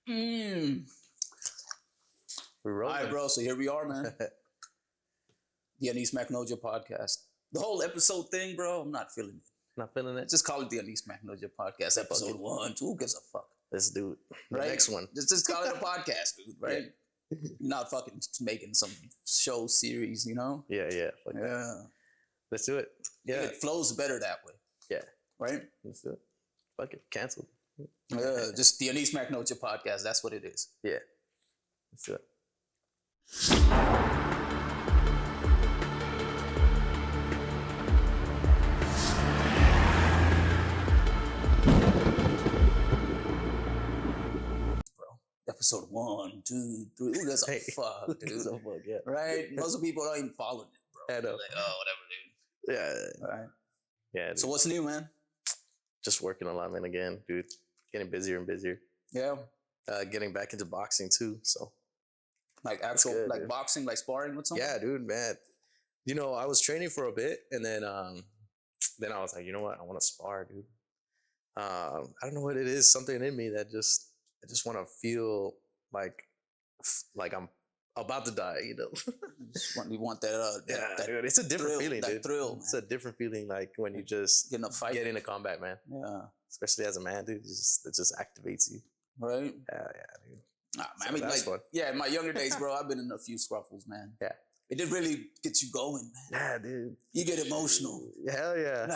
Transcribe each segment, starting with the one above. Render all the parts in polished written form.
Mm. We're All rolling. right, bro. So here we are, man. The Maknojia podcast. The whole episode thing, bro. I'm not feeling it. Not feeling it? Just call it the Maknojia podcast. Episode 1, 2. Who gives a fuck? Let's do it. Right? The next one. Just call it a podcast, dude. Right? Yeah. You're not fucking making some show series, you know? Yeah. Yeah. That. Let's do it. Yeah. It flows better that way. Yeah. Right? Let's do it. Fuck it. Cancelled. Just the Maknojia podcast. That's what it is. Yeah. Let's do it. Episode 1, 2, 3. Who gives a fuck, dude? So fuck, yeah. Right? Most people don't even follow it, bro. I know. Like, oh, whatever, dude. Yeah. All right. Yeah. Dude. So what's new, man? Just working a lot, man. Again, dude. Getting busier and busier. Yeah. Getting back into boxing too. So. Like actual, good, like dude. boxing, like sparring with someone. Yeah, dude, man. You know, I was training for a bit, and then I was like, you know what? I want to spar, dude. I don't know what it is. Something in me that I just want to feel like I'm about to die, you know. You want that, that dude, it's a different thrill, feeling, that dude. thrill, It's a different feeling, like when you just get in a fight, get into combat, man. Yeah. Especially as a man, dude, it just activates you. Right. Yeah, dude. Nah, man, So I mean, that's like, fun. yeah, in my younger days, bro, I've been in a few scruffles, man. Yeah. It did really get you going, man. Yeah, dude. You get emotional. Hell yeah.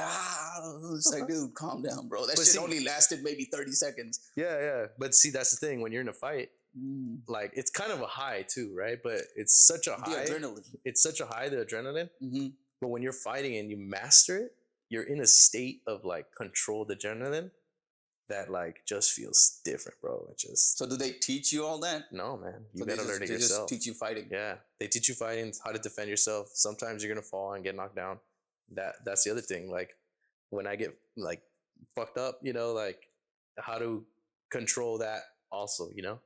It's like, dude, calm down, bro. That shit only lasted maybe 30 seconds. Yeah. But see, that's the thing. When you're in a fight, like, it's kind of a high too, right? But it's such a high. The adrenaline. It's such a high, the adrenaline. Mm-hmm. But when you're fighting and you master it, you're in a state of, like, controlled adrenaline that, like, just feels different, bro. It just... So do they teach you all that? No, man. You So gotta learn it they yourself. just teach you fighting. Yeah. They teach you fighting, how to defend yourself. Sometimes you're gonna fall and get knocked down. That's the other thing. Like, when I get, like, fucked up, you know, like, how to control that also, you know?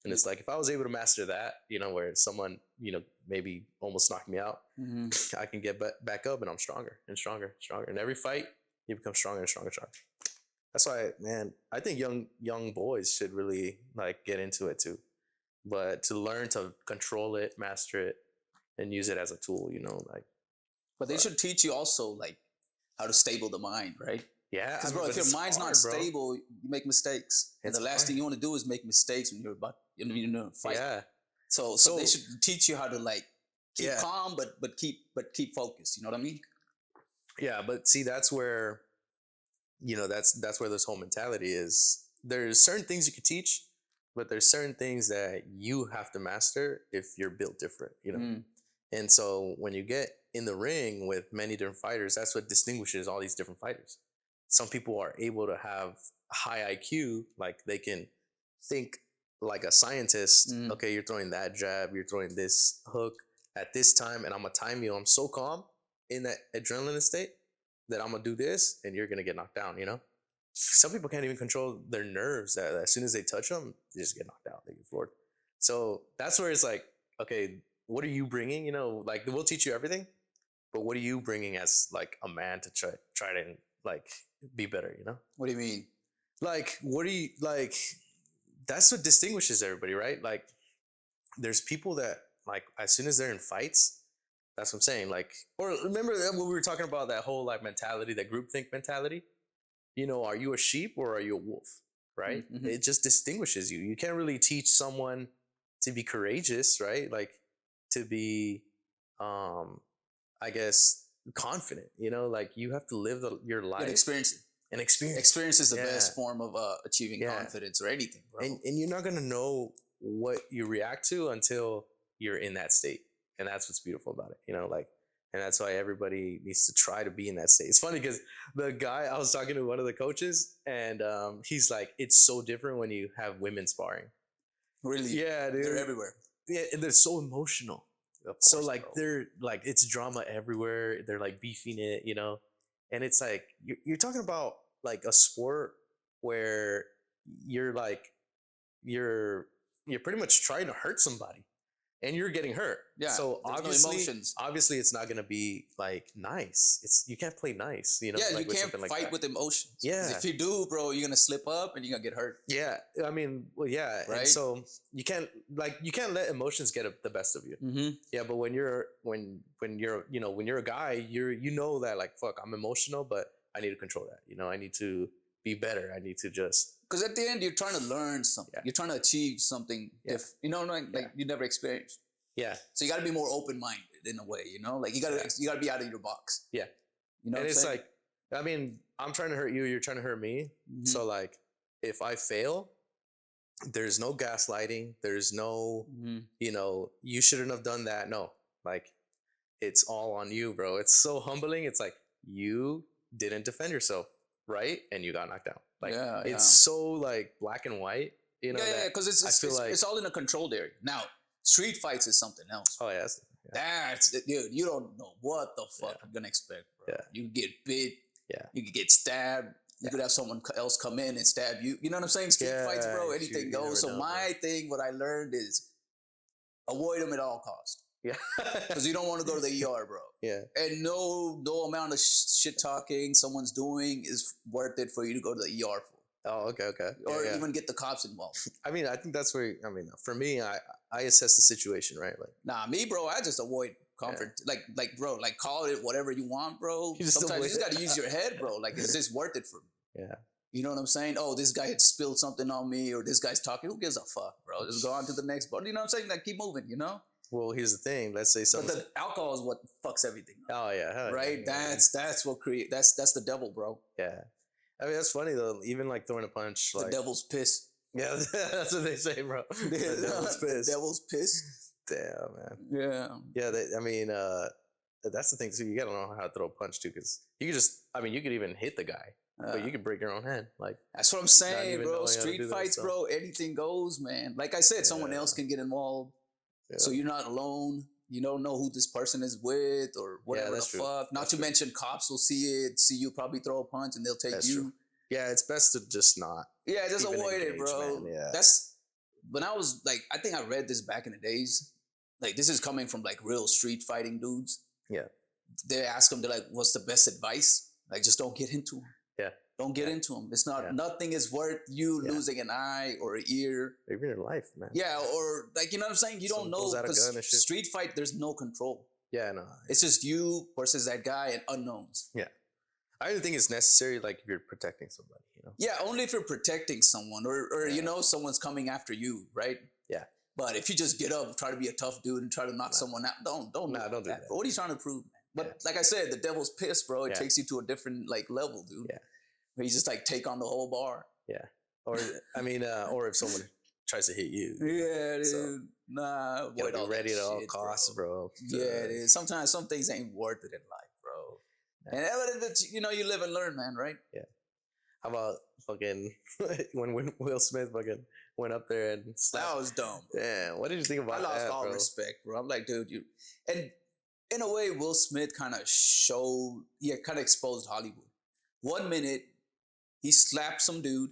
And it's like, if I was able to master that, you know, where someone, you know, maybe almost knocked me out, I can get back up and I'm stronger and stronger, stronger. In every fight, you become stronger and stronger, stronger. That's why, man, I think young boys should really, like, get into it too. But to learn to control it, master it, and use it as a tool, you know, like. But they should teach you also, like, how to stable the mind, right? Yeah. Because, bro, if your mind's not stable, you make mistakes. And the last thing you want to do is make mistakes when you're about, you know, fight. Yeah. So they should teach you how to, like, keep calm, but keep focused. You know what I mean? Yeah. But see, that's where, you know, that's where this whole mentality is. There's certain things you can teach, but there's certain things that you have to master if you're built different, you know? And so when you get in the ring with many different fighters, that's what distinguishes all these different fighters. Some people are able to have high IQ, like they can think like a scientist. Okay, you're throwing that jab, you're throwing this hook at this time, and I'm gonna time you. I'm so calm in that adrenaline state that I'm gonna do this, and you're gonna get knocked down, you know? Some people can't even control their nerves. That as soon as they touch them, they just get knocked out, they get floored. So that's where it's like, okay, what are you bringing? You know, like, we'll teach you everything, but what are you bringing as, like, a man to try to, like, be better, you know? What do you mean? Like, what do you, like, that's what distinguishes everybody, right? Like, there's people that, like, as soon as they're in fights, that's what I'm saying. Like, or remember that when we were talking about that whole, like, mentality, that groupthink mentality? You know, are you a sheep or are you a wolf, right? Mm-hmm. It just distinguishes you. You can't really teach someone to be courageous, right? Like, to be, I guess, confident, you know? Like, you have to live your life. And experience it. And experience. Experience is the best form of achieving confidence or anything, bro. And you're not going to know what you react to until you're in that state. And that's what's beautiful about it, you know? Like, and that's why everybody needs to try to be in that state. It's funny because the guy, I was talking to one of the coaches, and he's like, it's so different when you have women sparring. Really? Yeah, dude. They're everywhere. Yeah, and they're so emotional. Course, so, like, bro. They're like, it's drama everywhere. They're, like, beefing it, you know? And it's like, you're talking about, like, a sport where you're, like, you're pretty much trying to hurt somebody. and you're getting hurt. Yeah. So There's no emotions. obviously it's not gonna be like nice. You can't play nice, you know. Yeah, like you can't fight like with emotions. Yeah. If you do, bro, you're gonna slip up and you're gonna get hurt. Yeah, I mean, well, yeah, Right? And so you can't let emotions get the best of you. Mm-hmm. Yeah, but when you're when you're a guy, you know that like fuck, I'm emotional, but I need to control that. You know, I need to be better. I need to just because at the end you're trying to learn something. Yeah. You're trying to achieve something. You know, like you never experienced. Yeah. So you got to be more open minded in a way. You know, like you got to be out of your box. Yeah. You know, and it's like, I mean, I'm trying to hurt you. You're trying to hurt me. Mm-hmm. So like, if I fail, there's no gaslighting. There's no, you know, you shouldn't have done that. No, like, it's all on you, bro. It's so humbling. It's like you didn't defend yourself, right? And you got knocked out. Like, it's so like black and white. You know, because it's all in a controlled area. Now, street fights is something else. Oh yeah, that's dude. You don't know what the fuck you're gonna expect, bro. Yeah. You get bit. Yeah. You could get stabbed. You could have someone else come in and stab you. You know what I'm saying? Street fights, bro. Anything goes. So my thing, what I learned is avoid them at all costs. Yeah. Because you don't want to go to the ER, bro. Yeah. And no amount of shit talking someone's doing is worth it for you to go to the ER for. Oh, okay. Or even get the cops involved. I mean, I think that's where, I mean, for me, I assess the situation, right? Like, nah, me, bro, I just avoid comfort. Like, bro, like call it whatever you want, bro. You Sometimes you just got to use your head, bro. Like, is this worth it for me? Yeah. You know what I'm saying? Oh, this guy had spilled something on me, or this guy's talking. Who gives a fuck, bro? Just go on to the next bar. You know what I'm saying? Like, keep moving, you know? Well, here's the thing. Let's say something. But the alcohol is what fucks everything up. Oh, yeah. Right? Yeah. That's what that's the devil, bro. Yeah. I mean, that's funny, though. Even, like, throwing a punch. The devil's piss. Yeah, that's what they say, bro. The devil's piss. The devil's piss. Damn, man. Yeah. Yeah, I mean, that's the thing, too. You got to know how to throw a punch, too, because you could just, I mean, you could even hit the guy, but you could break your own hand. Like, that's what I'm saying, bro. Street fights, bro. Anything goes, man. Like I said, someone else can get involved. Yeah. So you're not alone. You don't know who this person is with or whatever the fuck. Not to mention cops will see you probably throw a punch and they'll take you. True. Yeah, it's best to just not. Yeah, just avoid it, bro. Man. Yeah. That's when I was like, I think I read this back in the days. Like, this is coming from like real street fighting dudes. Yeah. They ask them, they're like, what's the best advice? Like, just don't get into them. Yeah. Don't get into them. It's not, nothing is worth you losing an eye or an ear. Or even your life, man. Yeah, or like, you know what I'm saying? You don't know, because street fight, there's no control. Yeah, no. It's just you versus that guy and unknowns. Yeah. I don't think it's necessary, like, if you're protecting somebody, you know? Yeah, only if you're protecting someone or you know, someone's coming after you, right? Yeah. But if you just get up, try to be a tough dude and try to knock someone out, don't do that. What are you trying to prove, man? But like I said, the devil's piss, bro. It takes you to a different like level, dude. Yeah. Where you just like take on the whole bar. Yeah. Or I mean, or if someone tries to hit you. Yeah, dude. So, nah, avoid all ready at all costs, bro. Yeah, it is. Sometimes some things ain't worth it in life, bro. Yeah. And you know, you live and learn, man, right? Yeah. How about fucking when Will Smith fucking went up there and slapped? That was dumb. Damn, what did you think about that? I lost all respect, bro. I'm like, dude, and in a way, Will Smith kind of kind of exposed Hollywood. 1 minute, he slapped some dude,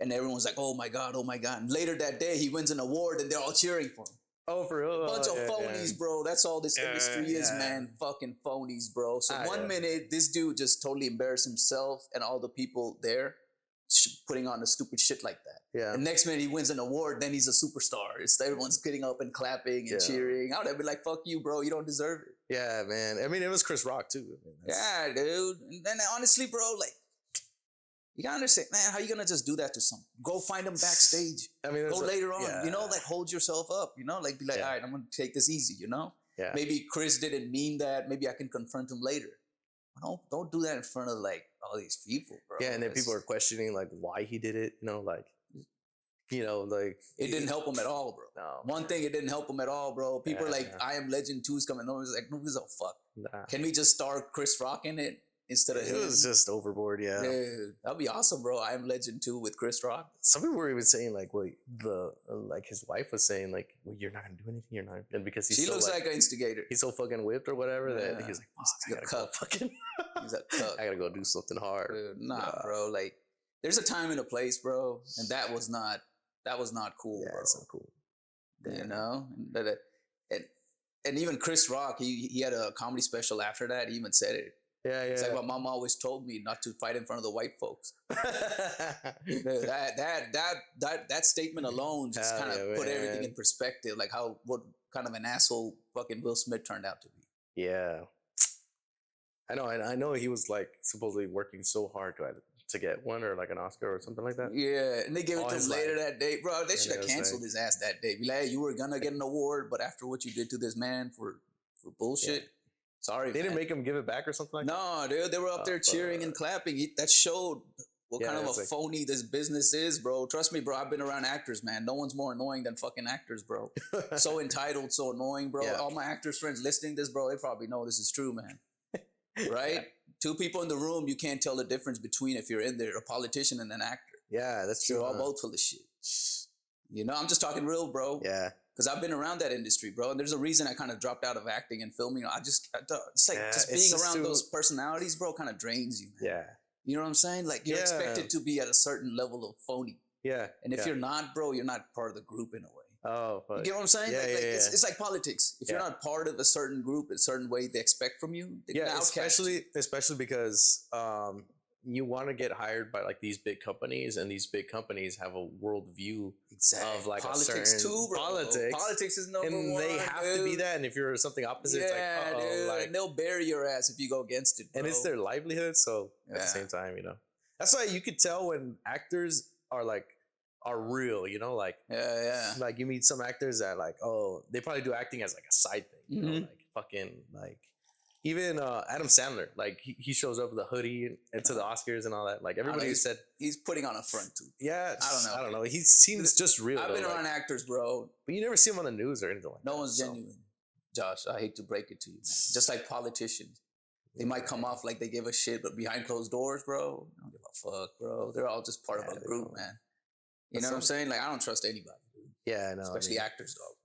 and everyone's like, oh my God. And later that day, he wins an award, and they're all cheering for him. Oh, for real? Bunch of phonies, bro. That's all this industry is, man. Fucking phonies, bro. So 1 minute, this dude just totally embarrassed himself and all the people there putting on the stupid shit like that. Yeah. And next minute, he wins an award, then he's a superstar. Everyone's getting up and clapping and cheering. I would have been like, fuck you, bro. You don't deserve it. Yeah, man. I mean, it was Chris Rock, too. I mean, yeah, dude. And then honestly, bro, like, you gotta understand, man, how you gonna just do that to someone? Go find them backstage. I mean, go later on, you know, like hold yourself up, you know, like be like, all right, I'm gonna take this easy, you know? Yeah. Maybe Chris didn't mean that. Maybe I can confront him later. Don't do that in front of like all these people, bro. Yeah, and then people are questioning like why he did it, like it didn't help him at all, bro. No. One thing, it didn't help him at all, bro. People are like, I Am Legend 2 is coming over. It's like, no, this is a fuck. Nah. Can we just star Chris Rock in it? Instead of it was just overboard, yeah. Dude, that'd be awesome, bro. I Am Legend 2 with Chris Rock. Some people were even saying like, well, his wife was saying like, well, you're not gonna do anything, you're not, and because she looks like an instigator. He's so fucking whipped or whatever that he's like, he's a cuck. He's a cuck. I gotta go do something hard. Dude, nah, bro. Like, there's a time and a place, bro, and that was not cool. Yeah, bro. it's not cool. You know, and even Chris Rock, he had a comedy special after that. He even said it. Yeah, It's like yeah. my mom always told me not to fight in front of the white folks. Dude, that statement alone just Hell kind of yeah, put everything in man. perspective, like what kind of an asshole fucking Will Smith turned out to be. Yeah. I know he was like supposedly working so hard to get one or like an Oscar or something like that. Yeah, and they gave it All to him his later life. that day, bro. They And should it have was canceled like, his ass that day. Be like, hey, you were gonna get an award, but after what you did to this man for bullshit, sorry, they didn't man. make him give it back or something like that. No, dude, they were up there cheering and clapping. That showed what kind of a it's like, phony this business is, bro. Trust me, bro. I've been around actors, man. No one's more annoying than fucking actors, bro. So entitled, so annoying, bro. Yeah. All my actors friends listening to this, bro, they probably know this is true, man. Right? Yeah. Two people in the room, you can't tell the difference between if you're in there, a politician and an actor. Yeah, that's true. They're all both full of shit. You know, I'm just talking real, bro. Yeah. Because I've been around that industry, bro. And there's a reason I kind of dropped out of acting and filming. It's like just being around those personalities, bro, kind of drains you, man. Yeah. You know what I'm saying? Like you're expected to be at a certain level of phony. Yeah. And if you're not, bro, you're not part of the group in a way. Oh, fuck. You get what I'm saying? Yeah, It's like politics. If you're not part of a certain group, a certain way they expect from you, they especially because you want to get hired by like these big companies, and these big companies have a world view of like politics a certain too, bro. Politics is number and one, they have to be that. And if you're something opposite, it's like, dude, like, and they'll bury your ass if you go against it, bro. And it's their livelihood. So at the same time, you know, that's why you could tell when actors are real, you know, like like you meet some actors that like, oh, they probably do acting as like a side thing, you know, like fucking like even Adam Sandler, like he shows up with a hoodie and to the Oscars and all that. Like everybody said he's putting on a front too. Yeah, I don't know. He seems just real. I've been around actors, bro, but you never see him on the news or anything like that. No one's genuine, Josh. I hate to break it to you, man. Just like politicians. They might come off like they give a shit, but behind closed doors, bro, I don't give a fuck, bro. They're all just part of a group, man. You know what I'm saying? Like, I don't trust anybody, dude. Yeah, I know. Especially actors, dog.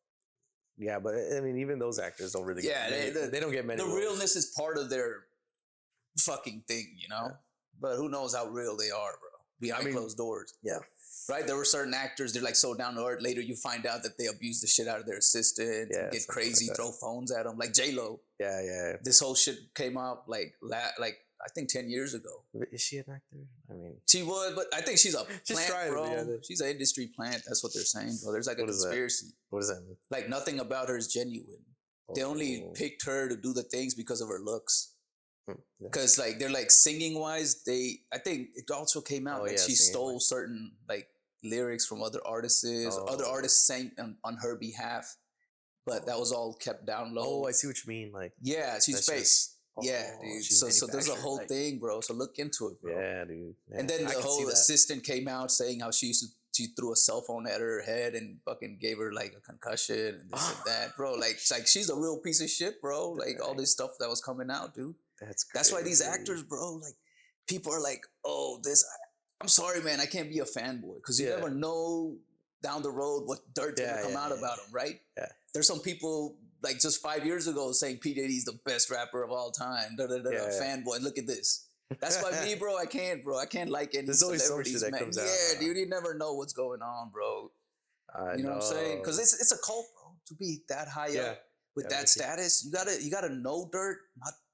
Yeah, but I mean, even those actors don't really they don't get many. The realness is part of their fucking thing, you know? But who knows how real they are, bro. Behind closed doors. Yeah. Right? There were certain actors, they're like so down to earth. Later, you find out that they abuse the shit out of their assistant, get crazy, throw phones at them, like J-Lo. Yeah. This whole shit came up like I think 10 years ago. Is she an actor? I mean, she was, but I think she's a plant, bro. She's an industry plant. That's what they're saying, bro. There's like a conspiracy. What does that mean? Like nothing about her is genuine. They only picked her to do the things because of her looks. Because like they're like singing wise, I think it also came out like she stole certain like lyrics from other artists, or other artists sang on her behalf, but that was all kept down low. Oh, I see what you mean. Like she's fake. Dude. So there's a whole thing, bro. So look into it, bro. Yeah, dude. Yeah. And then the whole assistant came out saying how she threw a cell phone at her head and fucking gave her like a concussion and this and that, bro. Like she's a real piece of shit, bro. Like all this stuff that was coming out, dude. That's why these actors, bro, like people are like, oh, I'm sorry, man, I can't be a fanboy because you never know down the road what dirt's gonna come out about them, right? Yeah. There's some people like just 5 years ago saying P. Diddy's the best rapper of all time. Fanboy. Look at this. That's why me, bro. I can't like any celebrities, man. Comes out, dude. You never know what's going on, bro. You know what I'm saying? Because it's a cult, bro. To be that high up with that status, you gotta know dirt.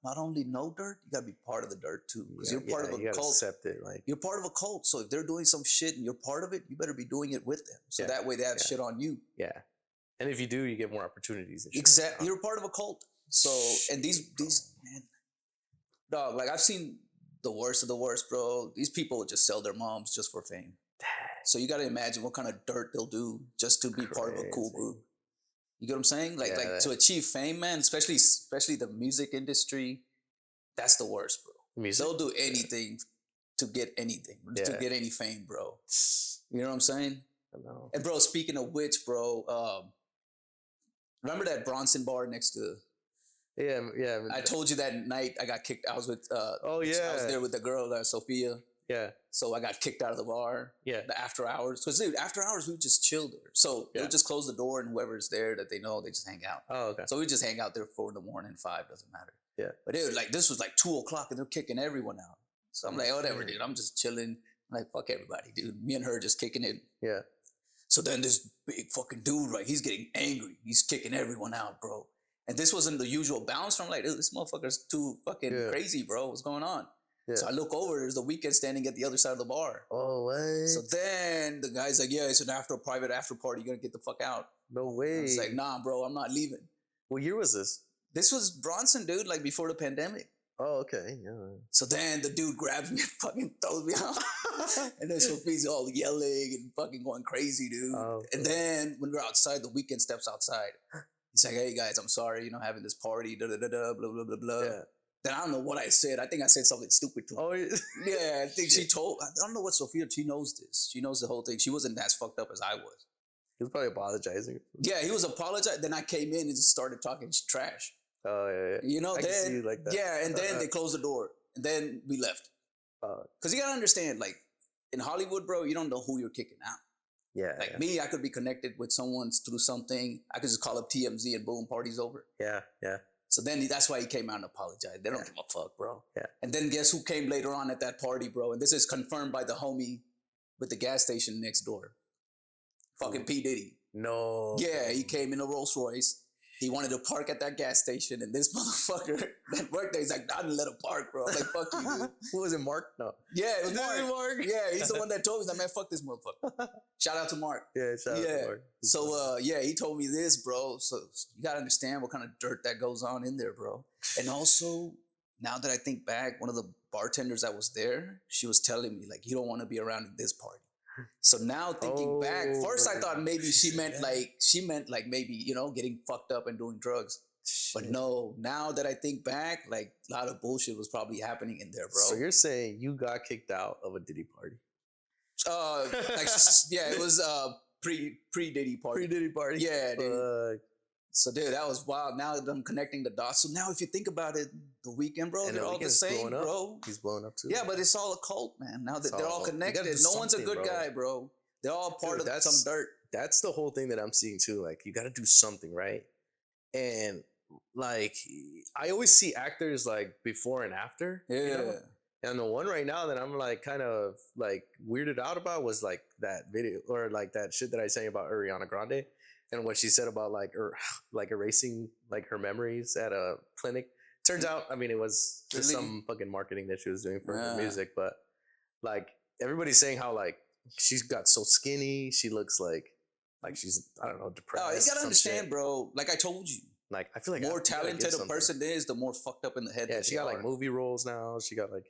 Not only know dirt, you gotta be part of the dirt too. Because you're part of a cult. Accept it, like you're part of a cult. So if they're doing some shit and you're part of it, you better be doing it with them. So that way they have shit on you. Yeah. And if you do, you get more opportunities. Exactly. You're part of a cult. So, and these man, dog, like I've seen the worst of the worst, bro. These people would just sell their moms just for fame. So you got to imagine what kind of dirt they'll do just to be part of a cool group. You get what I'm saying? Like to achieve fame, man, especially the music industry, that's the worst, bro. They'll do anything to get anything, to get any fame, bro. You know what I'm saying? I know. And bro, speaking of which, bro, remember that Bronson bar next to? Yeah. I told you that night I got kicked. I was with. I was there with the girl, Sophia. Yeah. So I got kicked out of the bar. Yeah. The after hours, because dude, after hours we just chill there. So they'll just close the door, and whoever's there that they know, they just hang out. Oh, okay. So we just hang out there 4 in the morning, 5 doesn't matter. Yeah. But dude, like this was like 2:00, and they're kicking everyone out. So I'm like, whatever, dude. I'm just chilling. I'm like, fuck everybody, dude. Me and her just kicking it. Yeah. So then this big fucking dude, right? He's getting angry. He's kicking everyone out, bro. And this wasn't the usual bounce from like, this motherfucker's too fucking crazy, bro. What's going on? Yeah. So I look over, there's the Weeknd standing at the other side of the bar. Oh, what? So then the guy's like, yeah, it's a private after party. You're gonna get the fuck out. No way. I was like, nah, bro, I'm not leaving. What year was this? This was Bronson, dude, like before the pandemic. Oh, okay. Yeah. So then the dude grabs me and fucking throws me out. And then Sophie's all yelling and fucking going crazy, dude. Oh, and then when we're outside, the Weeknd steps outside. He's like, hey guys, I'm sorry, having this party, blah, blah, blah, blah. Yeah. Then I don't know what I said. I think I said something stupid to him. Oh, yeah. I think she told, I don't know what Sophia, she knows this. She knows the whole thing. She wasn't as fucked up as I was. He was probably apologizing. Yeah, he was apologizing. Then I came in and just started talking trash. Oh, yeah. I then, see you like that. Yeah, and then they closed the door. And then we left. Because you got to understand, like, in Hollywood, bro, you don't know who you're kicking out. Yeah. Like me, I could be connected with someone through something. I could just call up TMZ and boom, party's over. Yeah, yeah. So then that's why he came out and apologized. They don't give a fuck, bro. Yeah. And then guess who came later on at that party, bro? And this is confirmed by the homie with the gas station next door. Fucking P. Diddy. No. Yeah, he came in a Rolls Royce. He wanted to park at that gas station, and this motherfucker that worked there, he's like, I didn't let him park, bro. I was like, fuck you, dude. Who was it, Mark? No. Yeah, it was Mark. Yeah, he's the one that told me, he's like, man, fuck this motherfucker. Shout out to Mark. Yeah, shout out to Mark. So, he told me this, bro. So you got to understand what kind of dirt that goes on in there, bro. And also, now that I think back, one of the bartenders that was there, she was telling me, like, you don't want to be around at this party. So now thinking back, first I thought maybe she meant like maybe, getting fucked up and doing drugs. Shit. But no, now that I think back, like a lot of bullshit was probably happening in there, bro. So you're saying you got kicked out of a Diddy party? It was pre-Diddy party. Pre-Diddy party? Yeah, dude. So, dude, that was wild. Now that I'm connecting the dots. So now if you think about it, the Weeknd, bro, and they're all the same, bro. He's blowing up too. Yeah, but it's all a cult, man. Now that they're all connected. No one's a good guy, bro. They're all part of some dirt. That's the whole thing that I'm seeing too. Like, you got to do something, right? And like, I always see actors like before and after. Yeah. And the one right now that I'm like kind of like weirded out about was like that video or like that shit that I sang about Ariana Grande. And what she said about like erasing like her memories at a clinic. Turns out, I mean, it was just some fucking marketing that she was doing for her music. But like everybody's saying how like she's got so skinny. She looks like she's, I don't know, depressed. Oh, you gotta understand, bro. Like I told you. Like I feel like more talented a person is, the more fucked up in the head. Yeah, she got like movie roles now. She got like.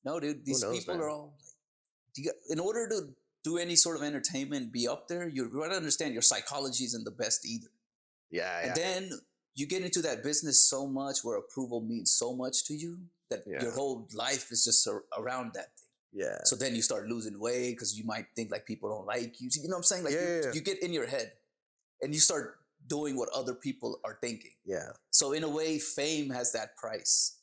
No, dude. These people are all like, in order to do any sort of entertainment, be up there, you gotta understand your psychology isn't the best either. Yeah. And then you get into that business so much where approval means so much to you that your whole life is just around that thing. Yeah. So then you start losing weight because you might think like people don't like you. You know what I'm saying? Like you get in your head and you start doing what other people are thinking. Yeah. So in a way, fame has that price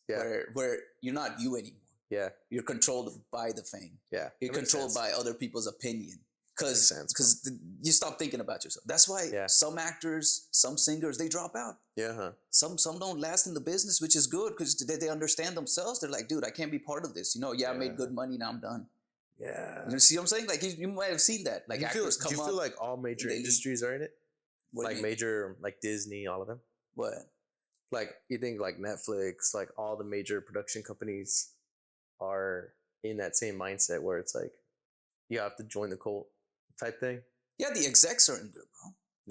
where you're not you anymore. Yeah. You're controlled by the fame. Yeah. You're controlled by other people's opinion. Because you stop thinking about yourself. That's why some actors, some singers, they drop out. Yeah. Huh. Some don't last in the business, which is good because they understand themselves. They're like, dude, I can't be part of this. I made good money, now I'm done. Yeah. You see what I'm saying? Like you might have seen that. Like actors come up. Do you feel like all major industries are in it? Like major, like Disney, all of them? What? Like you think like Netflix, like all the major production companies are in that same mindset where it's like you have to join the cult type thing. Yeah, the execs are in there,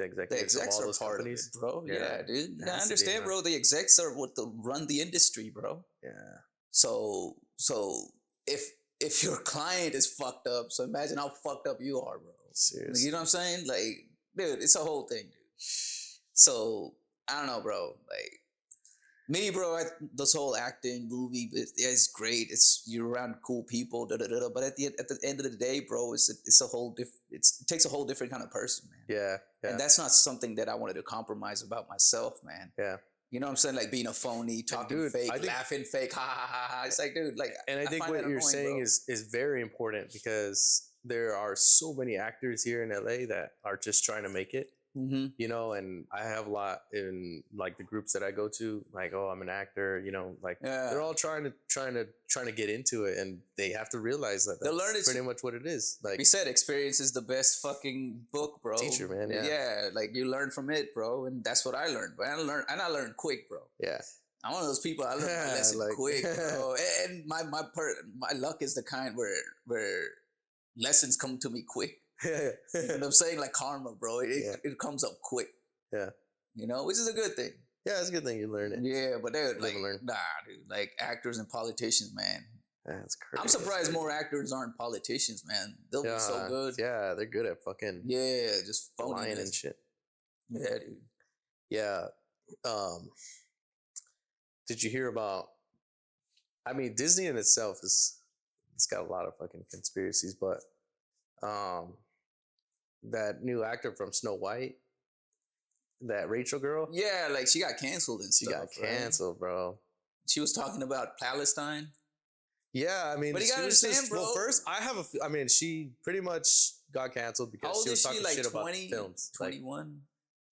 bro. The execs are part of it, bro. Yeah, dude. I understand, bro. The execs are what run the industry, bro. Yeah. So if your client is fucked up, so imagine how fucked up you are, bro. Seriously. You know what I'm saying? Like, dude, it's a whole thing, dude. So I don't know, bro. Like me, bro. This whole acting movie, it's great. You're around cool people, But at the end of the day, bro, it takes a whole different kind of person, man. Yeah. And that's not something that I wanted to compromise about myself, man. Yeah. You know what I'm saying? like being a phony, talking fake, laughing fake, ha ha ha ha. It's like, dude, like. And I think what you're saying is very important because there are so many actors here in LA that are just trying to make it. Mm-hmm. You know, and I have a lot in like the groups that I go to, like, oh, I'm an actor, you know, like they're all trying to get into it, and they have to realize that They'll that's learn it. pretty much what it is. Like We said, experience is the best fucking book, bro. Teacher, man. Yeah, like you learn from it, bro, and that's what I learned. But I learned quick, bro. Yeah. I'm one of those people. I learn my lesson Like- quick, bro. And my luck is the kind where lessons come to me quick. You know what I'm saying? Like karma, bro. It comes up quick. Yeah. You know, which is a good thing. Yeah, it's a good thing you learn it. Yeah, but they're Live like, and learn. nah, dude. Like actors and politicians, man. That's crazy. I'm surprised more actors aren't politicians, man. They'll be so good. Yeah, they're good at fucking Just phony lying and shit. Yeah, dude. Yeah. Did you hear about? I mean, Disney in itself it's got a lot of fucking conspiracies, but that new actor from Snow White, that Rachel girl, Yeah, like she got canceled and she stuff. got canceled, bro. She was talking about Palestine. Yeah, I mean, But you gotta she was understand, bro. Well, first, I mean, she pretty much got canceled How because old she was is talking she? Like shit 20, about the films. 21?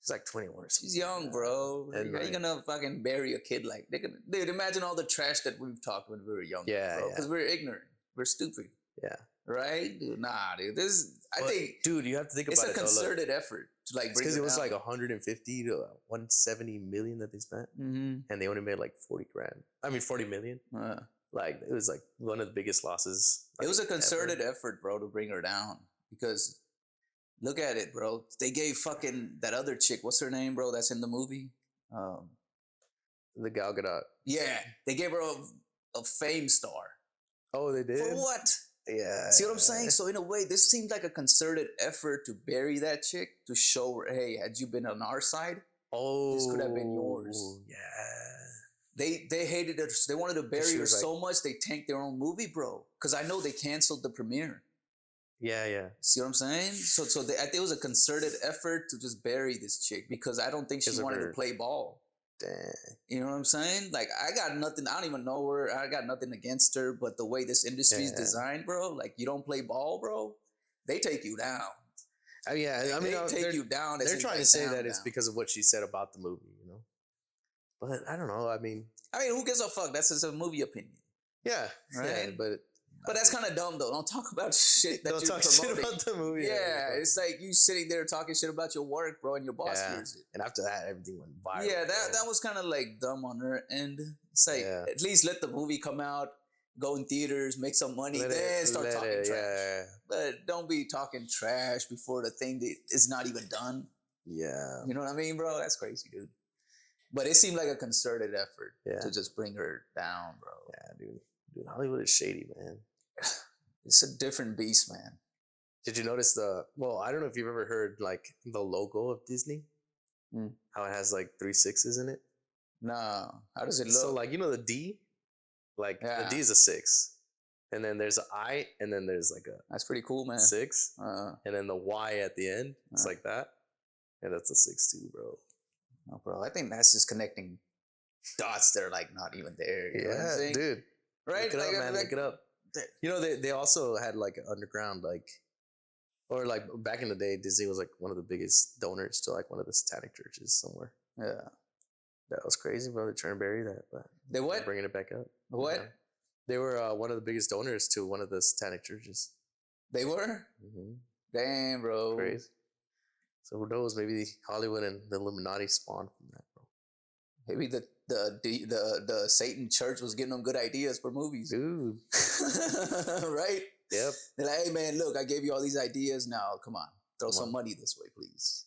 She's like 21 or something. She's young, bro. And How you like- gonna fucking bury a kid like they could, dude, imagine all the trash that we've talked when we were young. Yeah, bro. yeah. Because we're ignorant. We're stupid. Yeah. Right? Dude, nah, dude. I But, think dude, you have to think it's about a it. concerted effort to like bring Because her it was down. like 150 to 170 million that they spent, Mm-hmm. and they only made like 40 grand. I mean, 40 million. Like it was like one of the biggest losses. It was a like, concerted ever. effort, bro, to bring her down. Because look at it, bro. They gave fucking that other chick, what's her name, bro? That's in the movie. The Gal Gadot. Yeah, they gave her a fame star. Oh, they did. For what? Yeah. See what I'm saying? So in a way, this seems like a concerted effort to bury that chick to show her, hey, had you been on our side, this could have been yours. Yeah. They hated her. They wanted to bury she her was like- so much they tanked their own movie, bro. Because I know they canceled the premiere. Yeah, yeah. See what I'm saying? So I think it was a concerted effort to just bury this chick because I don't think she Because of wanted to her- play ball. Dang. You know what I'm saying? Like I got nothing. I don't even know her. I got nothing against her. But the way this industry is Yeah. designed, bro, like you don't play ball, bro, they take you down. Yeah, I mean, they take you down. as they're in, trying like, to say down, that it's down. because of what she said about the movie, you know. But I don't know. I mean, who gives a fuck? That's just a movie opinion. yeah, Right? yeah, but that's kind of dumb, though. Don't talk about shit that don't you're talk shit promoting. about the movie. Yeah, it's like you sitting there talking shit about your work, bro, and your boss Yeah. hears it. And after that, everything went viral. Yeah, bro. that was kind of like dumb on her end. It's like Yeah. at least let the movie come out, go in theaters, make some money, Let then it- start let talking it- trash. Yeah, But don't be talking trash before the thing that is not even done. yeah. You know what I mean, bro? That's crazy, dude. But it seemed like a concerted effort Yeah. to just bring her down, bro. Yeah, dude, Hollywood is shady, man. It's a different beast, man. Did you notice well, I don't know if you've ever heard like the logo of Disney, how it has like 3 6s in it. No, how does it look? So like, you know, the D, like Yeah. the D is a 6, and then there's an I, and then there's like a That's pretty cool, man. 6, Uh, and then the Y at the end. It's like that, and that's a 6 too, bro. no, bro. I think that's just connecting dots that are like not even there. You know what I'm Yeah, saying? dude. Right? Look it up, man. like- Look it up. You know, they also had like an underground, like, or like back in the day, Disney was like one of the biggest donors to like one of the satanic churches somewhere. Yeah. That was crazy, bro. They're trying to bury that, but They they're what? bringing it back up. What? Yeah. They were one of the biggest donors to one of the satanic churches. They were? Mm-hmm. Damn, bro. Crazy. So who knows? Maybe Hollywood and the Illuminati spawned from that, bro. Maybe the Satan church was getting them good ideas for movies. Dude. Right? Yep. They're like, hey man, look, I gave you all these ideas. Now, come on. Throw Come some on. money this way, please.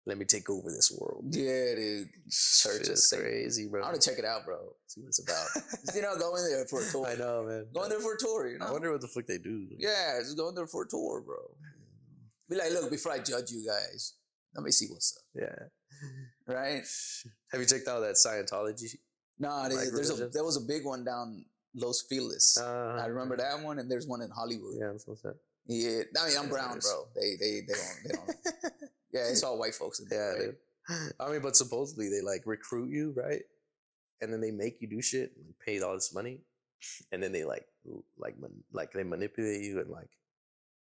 Let me take over this world. Yeah, dude. Church Shit is is Satan. crazy, bro. I want to check it out, bro. See what it's about. You know, go in there for a tour. I know, man. Go in there for a tour, you know? I wonder what the fuck they do. Yeah, just go in there for a tour, bro. Be like, look, before I judge you guys, let me see what's up. Yeah. Right? Have you checked out that Scientology? Nah, Like religion? there was a big one down Los Feliz. I remember that one, and there's one in Hollywood. Yeah, that's what's that. Yeah, I mean, I'm Yeah, brown, it is. bro. They don't. Yeah, it's all white folks in there. Yeah, right? dude. I mean, but supposedly they like recruit you, right? And then they make you do shit and pay all this money, and then they they manipulate you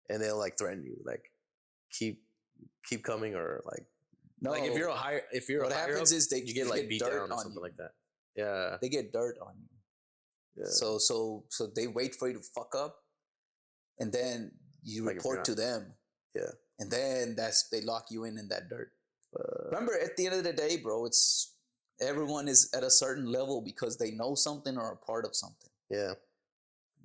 and they'll like threaten you, like keep coming or like No, Like if you're a higher, what happens is you get like beat dirt down or on something you. like that. Yeah. They get dirt on you. Yeah. So they wait for you to fuck up, and then you Like if you're report to them, Yeah. and then they lock you in that dirt. Remember, at the end of the day, bro, it's everyone is at a certain level because they know something or are part of something. Yeah.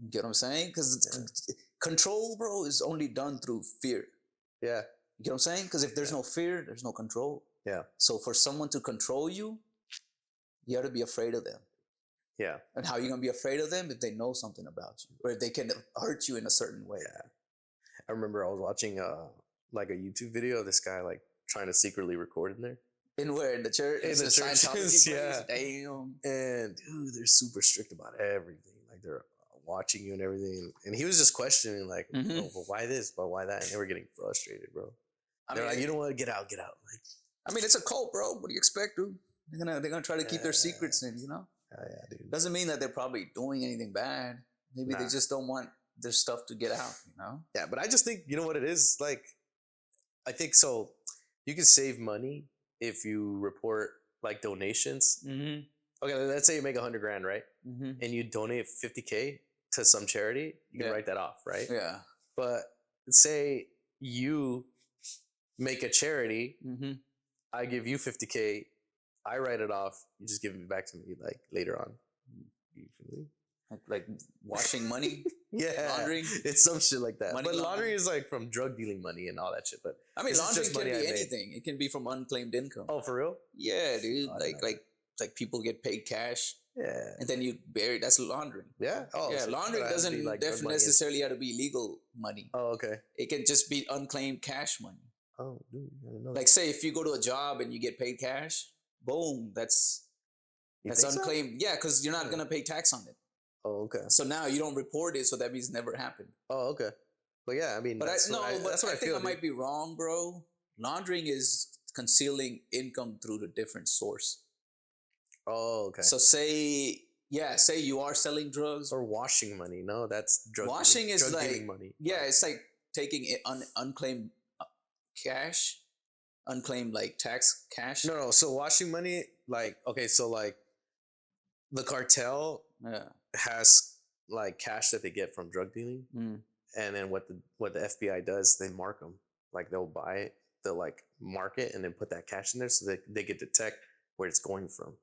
You get what I'm saying? Because control, bro, is only done through fear. Yeah. You get what I'm saying? Because if there's no fear, there's no control. Yeah. So for someone to control you, you have to be afraid of them. Yeah. And how are you going to be afraid of them? If they know something about you or if they can hurt you in a certain way. Yeah. I remember I was watching like a YouTube video of this guy like trying to secretly record in there. In where? In the church? In the churches, yeah. Damn. And dude, they're super strict about everything. Like they're watching you and everything. And he was just questioning like, oh, well, why this? But why that? And they were getting frustrated, bro. They're like, you don't want to get out. Like, I mean, it's a cult, bro. What do you expect, dude? They're gonna try to keep their secrets in, you know? Yeah, dude. Doesn't mean that they're probably doing anything bad. Maybe they just don't want their stuff to get out, you know? Yeah, but I just think, you know what it is? Like, I think so. You can save money if you report like donations. Mm-hmm. Okay, let's say you make $100,000, right? Mm-hmm. And you donate $50K to some charity, you can write that off, right? Yeah. But say you make a charity, I give you $50K, I write it off, you just give it back to me like later on. You feel me? Like washing money? Yeah. Laundering? It's some shit like that. Money but laundering laundering is like from drug dealing money and all that shit. But I mean, laundering can be I made. anything. It can be from unclaimed income. Oh, for real? Yeah, dude. Like people get paid cash. Yeah. And then you bury. That's laundering. Yeah. Oh, yeah. so Laundering doesn't like necessarily have to be legal money. Oh, okay. It can just be unclaimed cash money. Oh, dude, I didn't know. Like, say if you go to a job and you get paid cash, boom, that's unclaimed. So? Yeah, because you're not gonna pay tax on it. Oh, okay. So now you don't report it, so that means it never happened. Oh, okay. But yeah, I mean, but that's what I think I might be wrong, bro. Laundering is concealing income through a different source. Oh, okay. So say you are selling drugs or washing money. No, that's drug. Washing is drug like money. Yeah, it's like taking it unclaimed cash, unclaimed like tax cash. No. So washing money, like so like the cartel has like cash that they get from drug dealing, and then what the FBI does, they mark them. Like they'll buy it, they'll like mark it, and then put that cash in there so they can detect where it's going from.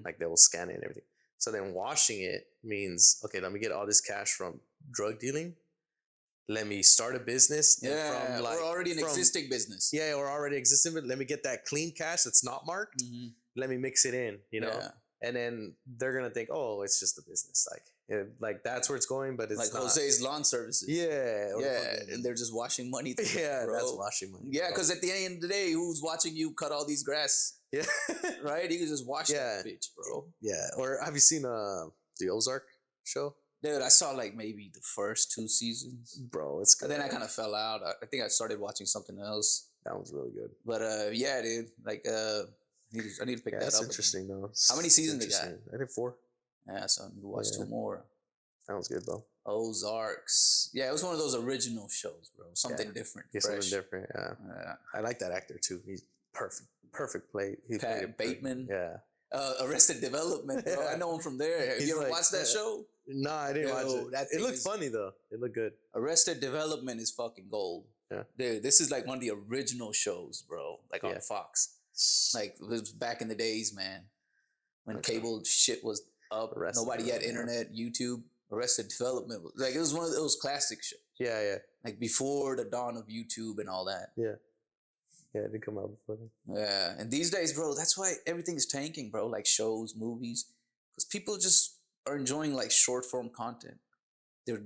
Like they will scan it and everything. So then washing it means, okay, let me get all this cash from drug dealing. Let me start a business. Yeah, or already an existing business. Yeah, or already existing. But let me get that clean cash that's not marked. Let me mix it in, you know? Yeah. And then they're going to think, oh, it's just a business. Like that's where it's going, but it's like not. Jose's Lawn Services. Yeah. And they're just washing money. Yeah, that's washing money. Yeah, because at the end of the day, who's watching you cut all these grass? Yeah. Right? You can just wash that bitch, bro. Yeah. Or have you seen the Ozark show? Dude, I saw like maybe the first 2 seasons. Bro, it's good. And then I kind of fell out. I think I started watching something else. That was really good. But yeah, dude. Like I need to pick that up. That's interesting though. How many seasons they got? I think 4. Yeah, so I need to watch 2 more. That was good, bro. Ozarks. Yeah, it was one of those original shows, bro. Something different. Yeah, something different. Yeah. I like that actor too. He's perfect. Perfect play. Pat Bateman. Yeah. Arrested Development, bro. I know him from there. Have you ever watched that show? No, I didn't watch it. It looked funny though. It looked good. Arrested Development is fucking gold. Yeah. Dude, this is like one of the original shows, bro. Like on Fox. Like it was back in the days, man. When cable shit was up. Nobody had internet, YouTube. Arrested Development was like it was one of those classic shows. Yeah, yeah. Like before the dawn of YouTube and all that. Yeah. Yeah, it did come out before then. Yeah, and these days, bro, that's why everything is tanking, bro. Like shows, movies, because people just are enjoying like short form content. They're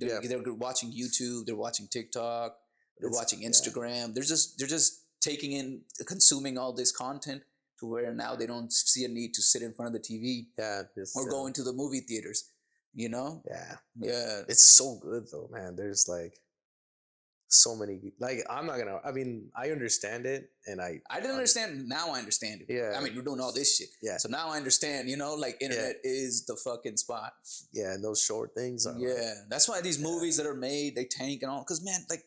watching YouTube, they're watching TikTok, they're watching Instagram. They're just taking in, consuming all this content to where now they don't see a need to sit in front of the TV. Yeah, or go into the movie theaters. You know? Yeah, yeah. It's so good though, man. There's like so many, like I understand it, and I didn't understand. Now I understand it. Yeah, I mean, we're doing all this shit. Yeah, so now I understand. You know, like internet is the fucking spot. Yeah, and those short things are that's why these movies that are made, they tank and all. Because man, like,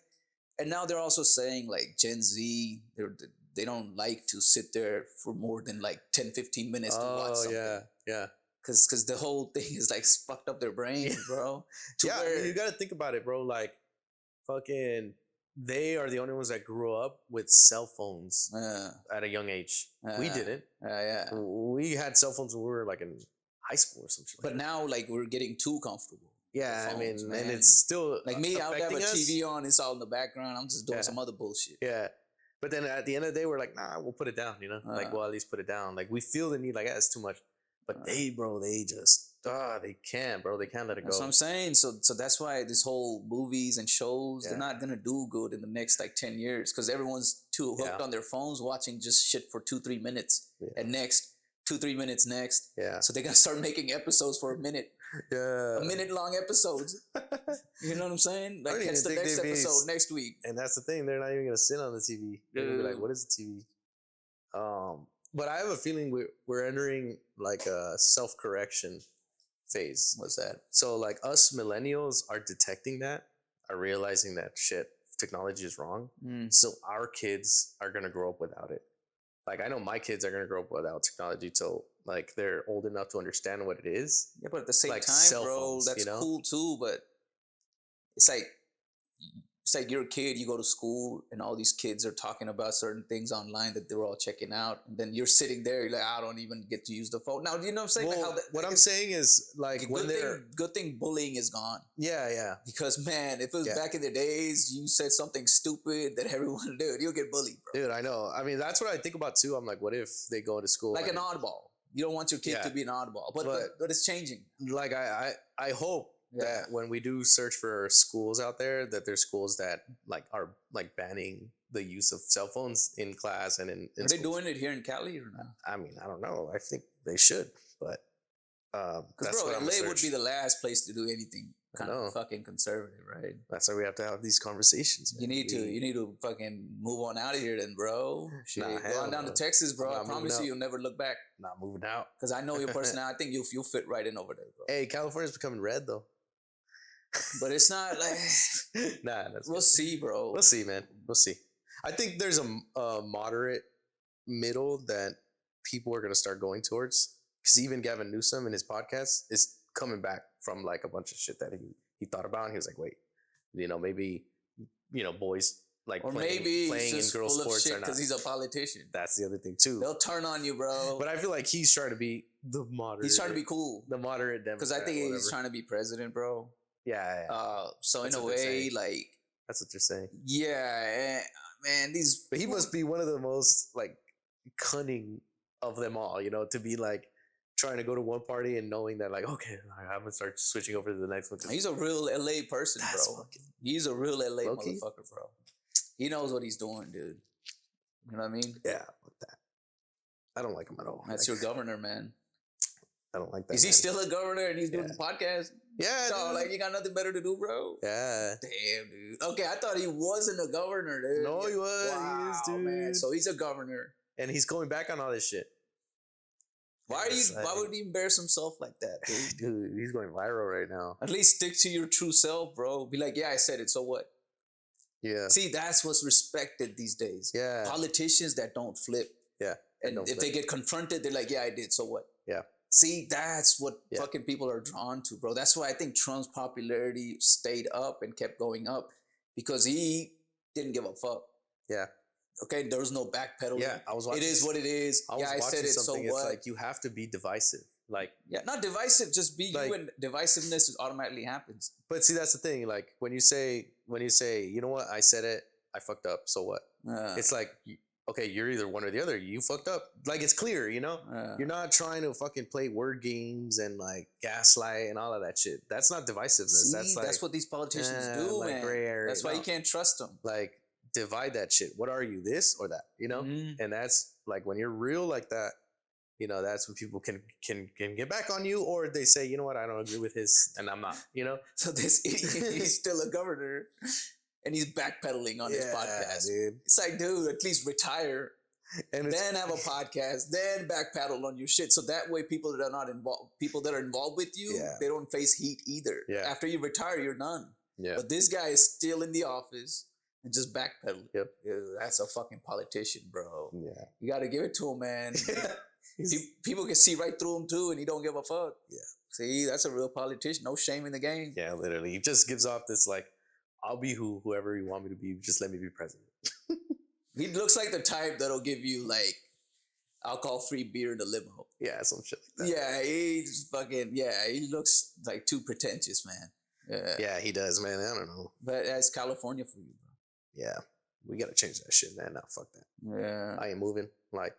and now they're also saying like Gen Z, they don't like to sit there for more than like 10, 15 minutes to watch something. Yeah. Cause the whole thing is like fucked up their brains, bro. Yeah, I mean, you got to think about it, bro. Like, fucking, they are the only ones that grew up with cell phones at a young age. We didn't. Yeah. We had cell phones when we were like in high school or something. But now, like, we're getting too comfortable. Yeah, Phones, I mean, man. and it's still like me. I would have a TV us. on. It's all in the background. I'm just doing some other bullshit. Yeah. But then at the end of the day, we're like, nah, we'll put it down, you know? Like, we'll at least put it down. Like, we feel the need, like, yeah, it's too much. But they just, they can't, bro. They can't let it go. That's what I'm saying. So that's why this whole movies and shows, they're not going to do good in the next, like, 10 years. Because everyone's too hooked on their phones watching just shit for 2-3 minutes. And next, 2-3 minutes next. Yeah. So they're going to start making episodes for a minute. Yeah. A minute long episodes. You know what I'm saying? Like, catch the next episode next week. And that's the thing. They're not even going to sit on the TV. They're going to be like, what is the TV? But I have a feeling we're entering like a self-correction phase. What's that? So like us millennials are detecting that, are realizing that shit, technology is wrong. So our kids are going to grow up without it. Like I know my kids are going to grow up without technology till like they're old enough to understand what it is. Yeah, but at the same like time, bro, phones, that's cool too. But it's like you're a kid, you go to school, and all these kids are talking about certain things online that they're all checking out, and then you're sitting there, you're like, I don't even get to use the phone. Now, you know what I'm saying? Well, like what I'm saying is, like, when good thing bullying is gone. Yeah. Because, man, if it was back in the days, you said something stupid that everyone did, you'll get bullied, bro. Dude, I know. I mean, that's what I think about, too. I'm like, what if they go to school? Like an oddball. You don't want your kid to be an oddball. But it's changing. Like, I hope that when we do search for schools out there, that there's schools that like are like banning the use of cell phones in class and in Are they doing it here in Cali or not? I mean, I don't know. I think they should, but that's bro, LA would be the last place to do anything kind of fucking conservative, right? That's why we have to have these conversations. Man. You need to fucking move on out of here, then, bro. Shit, go on down to Texas, bro. I promise you'll never look back. Not moving out because I know your personality. I think you'll fit right in over there, bro. Hey, California's becoming red though. But it's not like we'll see, bro. We'll see, man. We'll see. I think there's a moderate middle that people are going to start going towards, because even Gavin Newsom in his podcast is coming back from like a bunch of shit that he thought about, and he was like, wait, maybe boys like playing in girls sports or not, because he's a politician. That's the other thing too. They'll turn on you, bro. But I feel like he's trying to be the moderate. He's trying to be cool, the moderate Democrat. Because I think he's trying to be president, bro. Yeah. So that's in a way, like, that's what you're saying. Yeah, man. But he must be one of the most like cunning of them all. To be like trying to go to one party and knowing that like, okay, I'm gonna start switching over to the next one. He's a real LA person, bro. He's a real LA motherfucker, bro. He knows what he's doing, dude. You know what I mean? Yeah, fuck that. I don't like him at all. That's your governor, man. I don't like that. Is he still a governor and he's doing the podcast? Yeah. So, like, you got nothing better to do, bro? Yeah. Damn, dude. Okay, I thought he wasn't a governor, dude. No, he was. Wow, he is, dude. Man. So he's a governor. And he's going back on all this shit. Why would he embarrass himself like that, dude? Dude, he's going viral right now. At least stick to your true self, bro. Be like, yeah, I said it, so what? Yeah. See, that's what's respected these days. Yeah. Politicians that don't flip. Yeah. And if they get confronted, they're like, yeah, I did, so what? Yeah. See, that's what fucking people are drawn to, bro. That's why I think Trump's popularity stayed up and kept going up, because he didn't give a fuck. Yeah. Okay, there was no backpedaling. Yeah, I was watching. It is what it is. I said it, so what? It's like you have to be divisive. Like, yeah, not divisive, just be like, you, and divisiveness automatically happens. But see, that's the thing. Like when you say, you know what, I said it, I fucked up, so what? It's like, okay, you're either one or the other. You fucked up. Like, it's clear, You're not trying to fucking play word games and like gaslight and all of that shit. That's not divisiveness. See, that's what these politicians do, like, man. Gray area. That's why you can't trust them. Like, divide that shit. What are you, this or that? And that's like when you're real like that. That's when people can get back on you, or they say, you know what, I don't agree with his, and I'm not. So this idiot, he's still a governor. And he's backpedaling on his podcast. Dude. It's like, dude, at least retire and then have a podcast, then backpedal on your shit. So that way people that are involved with you, they don't face heat either. Yeah. After you retire, you're done. Yeah. But this guy is still in the office and just backpedal. Yep. Yeah, that's a fucking politician, bro. Yeah. You got to give it to him, man. People can see right through him too, and he don't give a fuck. Yeah. See, that's a real politician. No shame in the game. Yeah, literally. He just gives off this like, I'll be whoever you want me to be. Just let me be president. He looks like the type that'll give you like alcohol-free beer in the limo. Yeah, some shit like that. Yeah, he's fucking. Yeah, he looks like too pretentious, man. Yeah. Yeah, he does, man. I don't know. But that's California for you, bro. Yeah, we gotta change that shit, man. Now, fuck that. Yeah. I ain't moving. Like,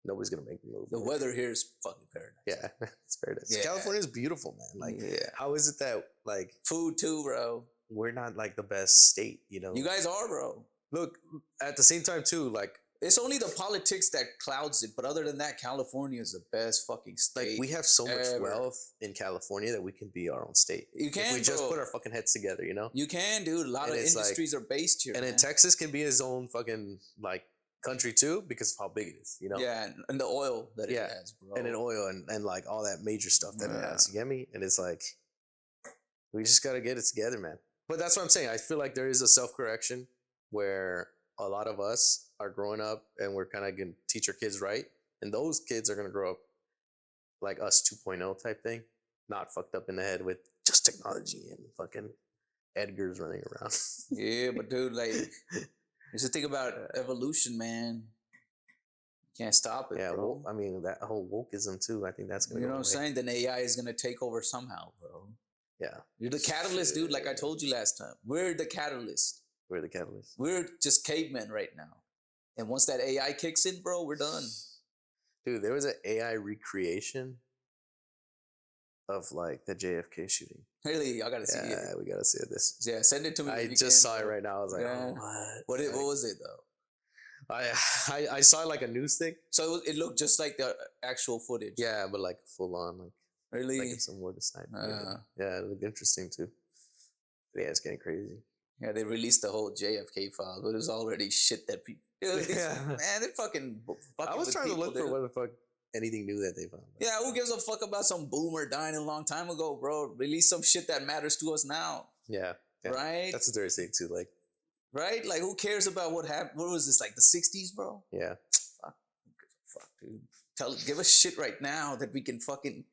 nobody's gonna make me move. The weather here is fucking paradise. Yeah, it's paradise. Yeah. California's beautiful, man. Like, yeah. how is it that like Food too, bro. we're not like the best state? You know, You guys are, bro. look at the same time too. Like, It's only the politics that clouds it, but other than that, California is the best fucking state. we have so much ever. wealth in California that we can be our own state. You If can, we just bro. put our fucking heads together, you know. You can, dude. A lot And of it's like- industries are based here. And then man. Texas can be his own fucking like country too because of how big it is, you know. Yeah, and the oil that it Yeah. has, bro. And then oil and like all that major stuff that it Yeah. has. You get me? And it's like we just gotta get it together, man. But that's what I'm saying. I feel like there is a self-correction where a lot of us are growing up and we're kind of gonna teach our kids right. And those kids are gonna grow up like us 2.0 type thing, not fucked up in the head with just technology and fucking Edgar's running around. Yeah, but dude, like, just think about evolution, man. You can't stop it, Yeah, bro. well, I mean that whole wokeism too. I think that's gonna You go know what I'm away. saying? Then AI is gonna take over somehow, bro. Yeah, You're the catalyst, dude. Like I told you last time, we're the catalyst. we're the catalyst. We're just cavemen right now. And once that AI kicks in, bro, we're done. Dude, there was an AI recreation of like the JFK shooting. Really, y'all gotta see it. Yeah, we gotta see it. This Yeah, send it to me. I if you just can, saw it bro. right now. I was like, Yeah. oh, What Like, was it though? I saw like a news thing. So it looked just like the actual footage. Yeah, but like full on, like Really? it's some word to snipe. Uh. Yeah, it looked interesting too. Yeah, it's getting crazy. Yeah, they released the whole JFK file, but it was already shit that people. Yeah. Man, they're fucking. I was with trying to people, look for dude. what the fuck anything new that they found. Yeah, who gives a fuck about some boomer dying a long time ago, bro? Release some shit that matters to us now, Yeah, yeah. right? That's what they're saying too. Like, Right? Like, who cares about what happened? What was this, like the 60s, bro? yeah, Fuck, dude. Give us shit right now that we can fucking,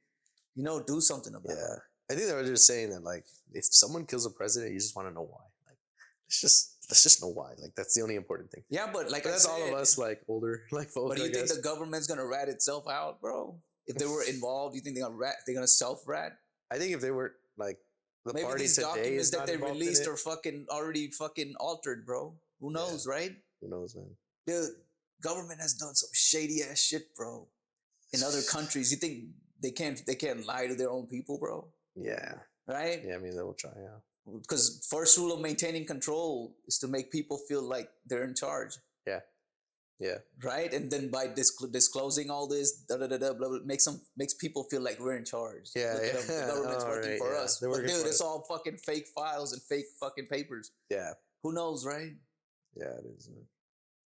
do something about yeah. it. I think they were just saying that like if someone kills a president, you just want to know why. Like, let's just know why. Like that's the only important thing. Yeah, but like But I that's said, all of us like older like folks. But do I you think guess. the government's gonna rat itself out, bro? If they were involved, you think they're gonna self-rat? I think if they were like the Maybe party these today documents is that not they involved in released it, are fucking already fucking altered, bro. Who knows, right? who knows, man? Dude, government has done some shady ass shit, bro. In other countries, you think they can't lie to their own people, bro? Yeah, Right? yeah. I mean, they will try. Yeah, Because first rule of maintaining control is to make people feel like they're in charge, yeah, right? And then by disclosing all this, blah, blah, makes people feel like we're in charge. Yeah, Look at them, yeah. the government's All working right, for yeah. us. They're But working dude, for it's us. all fucking fake files and fake fucking papers. yeah, Who knows, right? yeah. It is.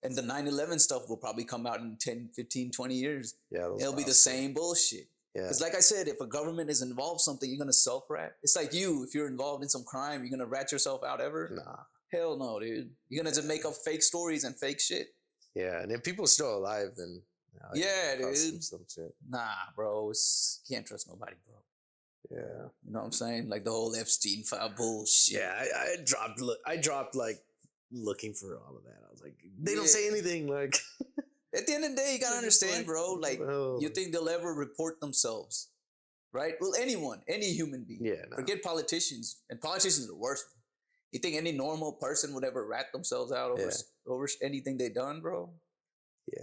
And the 9/11 stuff will probably come out in 10, 15, 20 years. Yeah, those It'll be the files. same bullshit. Yeah, Because like I said, if a government is involved in something, you're going to self-rat. It's like if you're involved in some crime, you're going to rat yourself out ever? nah. Hell no, dude. You're going to just make up fake stories and fake shit. Yeah, and if people are still alive, then Yeah, it costs them dude. some shit. Nah, bro. Can't trust nobody, bro. Yeah, You know what I'm saying? Like the whole Epstein file bullshit. yeah. I dropped like looking for all of that. I was like, they don't Yeah. say anything. Like, At the end of the day, you gotta They're just understand, bro. Like, well, you think they'll ever report themselves, right? Well, any human being. yeah, no. Forget politicians, and politicians are the worst. You think any normal person would ever rat themselves out over anything they done, bro? Yeah.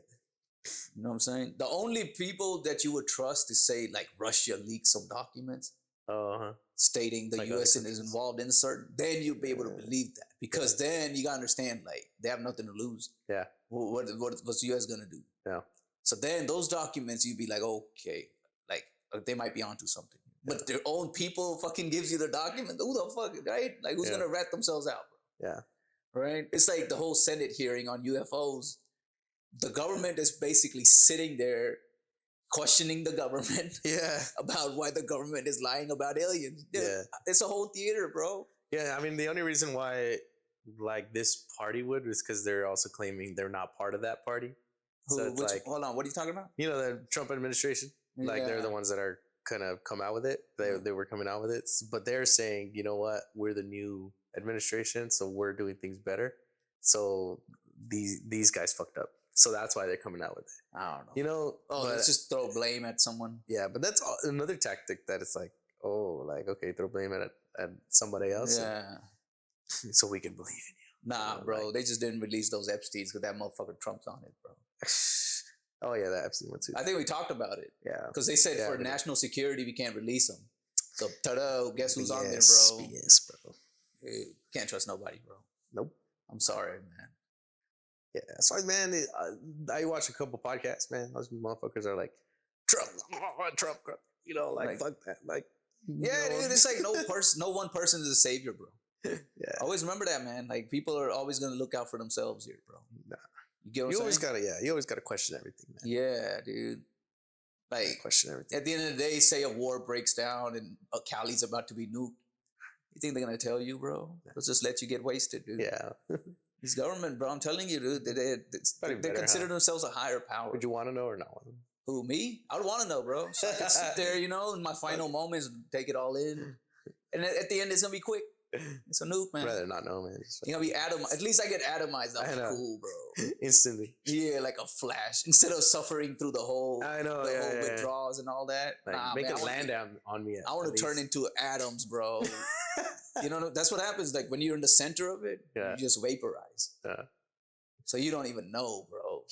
You know what I'm saying? The only people that you would trust is say like Russia leaked some documents Uh-huh. stating the Like U.S. other is countries. involved in a certain. Then you'll be able to Yeah. believe that because then you gotta understand like they have nothing to lose. Yeah. What's the U.S. gonna do? Yeah. So then those documents, you'd be like, okay, like they might be onto something. But their own people fucking gives you the document. Who the fuck, right? Like who's Yeah. gonna rat themselves out, bro? Yeah. Right? It's like the whole Senate hearing on UFOs. The government is basically sitting there questioning the government Yeah. about why the government is lying about aliens. Dude, Yeah. it's a whole theater, bro. Yeah. I mean, the only reason why like this party would is because they're also claiming they're not part of that party. So it's like, hold on, what are you talking about? the Trump administration, like they're the ones that are kind of come out with it. They were coming out with it, but they're saying, you know what, we're the new administration, so we're doing things better. So these guys fucked up. So that's why they're coming out with it. I don't know. Let's just throw blame at someone. Yeah, but that's another tactic that it's like, okay, throw blame at somebody else. Yeah. So we can believe in you. Nah, bro, they just didn't release those Epsteins because that motherfucker Trump's on it, bro. Oh yeah, that Epstein one too. I think we talked about it. Yeah, because they said for national security we can't release them. So ta-da, guess who's on there, bro? Yes, bro. Hey, can't trust nobody, bro. Nope. I'm sorry, man. Yeah, that's why, man. I watch a couple podcasts, man. Those motherfuckers are like, Trump, you know, like fuck that, like. Yeah, dude, it's like no one person is a savior, bro. Yeah. Always remember that, man. Like people are always gonna look out for themselves here, bro. Nah. You get what you always gotta question everything, man. Yeah, dude. Like question everything. At the end of the day, say a war breaks down and Cali's about to be nuked. You think they're gonna tell you, bro? They'll just let you get wasted, dude. Yeah. This government, bro, I'm telling you, dude, they consider themselves a higher power. Would you want to know or not want to know? Who, me? I would want to know, bro. So I can sit there, in my final moments, take it all in. And at the end, it's going to be quick. It's a nuke, man. I'd rather not know, man. You're going to be atomized. At least I get atomized. That's cool, bro. Instantly. Yeah, like a flash. Instead of suffering through the whole, whole withdrawals and all that. Like, make it land on me. I want to turn into atoms, bro. That's what happens. Like when you're in the center of it, you just vaporize. Yeah. So you don't even know, bro.